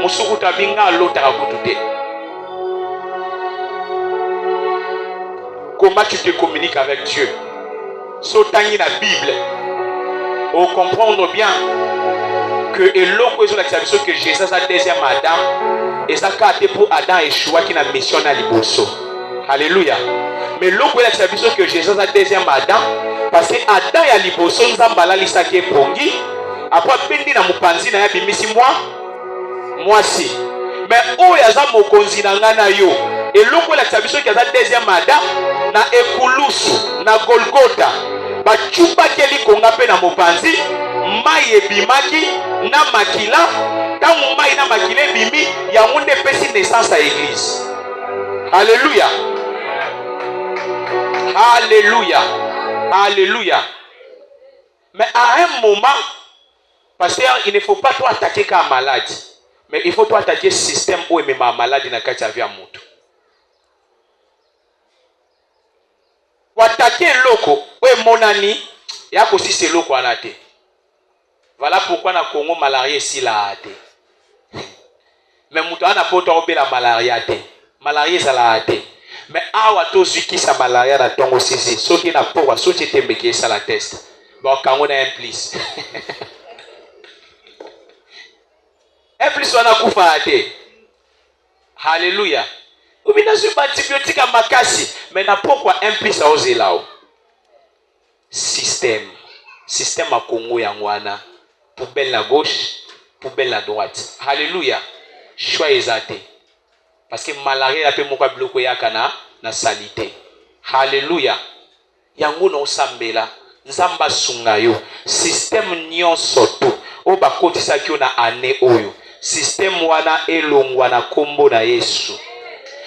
Musuku tabinga lotaka kutu te. Comment tu te communiques avec Dieu? Sautangi la Bible. On comprendre bien que eloko ezo la mission que Jésus a deuxième Adam et ça a été pour Adam et Choua qui n'a mission na liboso. Alléluia. Mais l'autre la mission que Jésus a deuxième Adam parce que Adam ya liboso nzambala lisaki pongi après pendi na mupanzi na ya bimisi moi si. Mais o yaza mokonzi na ngana yo et l'autre la mission que za deuxième Adam na ekulusu na Golgotha bachupa keli konga pe na mopanzi mai ebimaki na makila tangu mai na makila ebimi ya munde pesi naissance à église. Alléluia. Alléluia. Alléluia. Mais à un moment, pasteur, il ne faut pas toi attaquer qu'un malade, mais il faut toi attaquer le système où il ma maladie na kati avia mutu. Pour attaquer loko, où monani, ya kosi c'est loko anate. Voilà pourquoi na Congo malaria si la ate. Mais mutu ana poto obe la malaria te. Malaria ça la ate. Mais awa to zuki sa malaria na tongo sisi. Soki na powa soki tembeke sa la test. Bon quand on a un plus. Un plus wana kufa ate. Hallelujah. Ubina su antibiotika makasi. Mais na pourquoi un plus a osé là? Système. Système à Congo yangwana. Poubelle à gauche, poubelle à droite. Alléluia. Choix exacté. Parce que malaria peut mouka bloquer yakana na salité. Alléluia. Yango no sambela. Nzamba sungayo. Système nyon soto. Oba koti sakyo na ane oyo. Système wana elongwa na kombo na Yesu.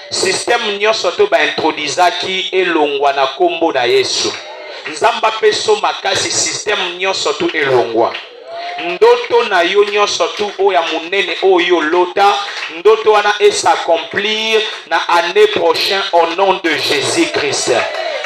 Système nyon soto ba introdizaki elongwa na kombo na Yesu. Nzamba peso makasi système nyon soto elongwa. Ndoto na yo nyonso tu oya munene oyo lota ndoto wana et s'accomplir na année prochaine au nom de Jésus-Christ.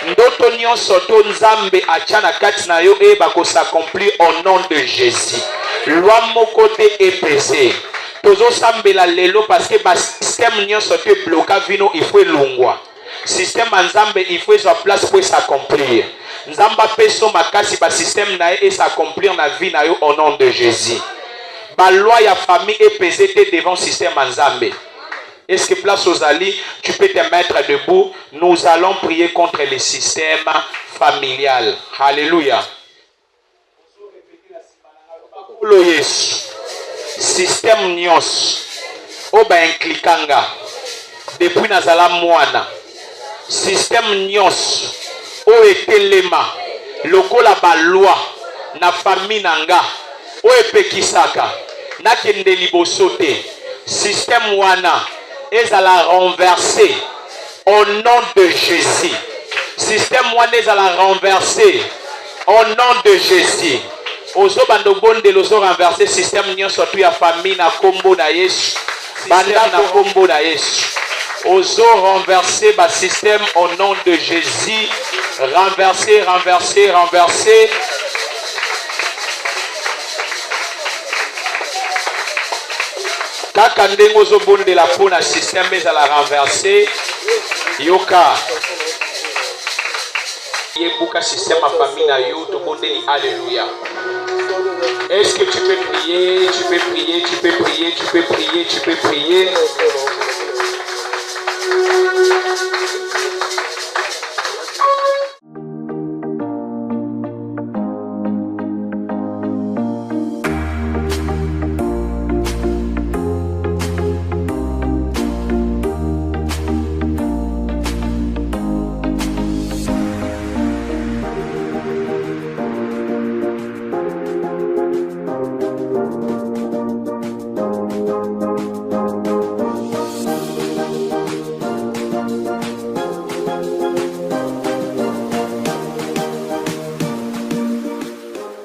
Ndoto nyonso tu nzambe achana kati na yo e bako s'accomplir au nom de Jésus. Loi moko te epese. Tozo sambela lelo parce que ba système nyonso tu bloka vino il faut longwa. Système nzambe il faut sa place pour s'accomplir. Nzamba peso makasi ba système na et s'accomplir na vie na yo au nom de Jésus. Ba loi ya famille est pesée devant système nzambe. Est-ce que place aux alliés, tu peux te mettre debout? Nous allons prier contre le système familial. Alléluia. Système nyos. Oba inclikanga. Depuis nazala mwana. Système nyos. O etelema lokola ba loi na famille nanga o epekisaka na kende liboso te système wana ezala renversé au nom de Jésus. Système wana ezala renversé au nom de Jésus. Ozo bando bonde lozo renversé système nyonso tu ya famille na kombo na Yesu. Banda na kombo na Yesu. Ozo renverser bas système au nom de Jésus. Renverser, renverser, renverser. Kaka ndengo zo bonde la pona système mais à la renverser. Yoka. Yebuka système à famille na yo to bonde ni alléluia. Est-ce que tu peux prier, tu peux prier, tu peux prier, tu peux prier, tu peux prier.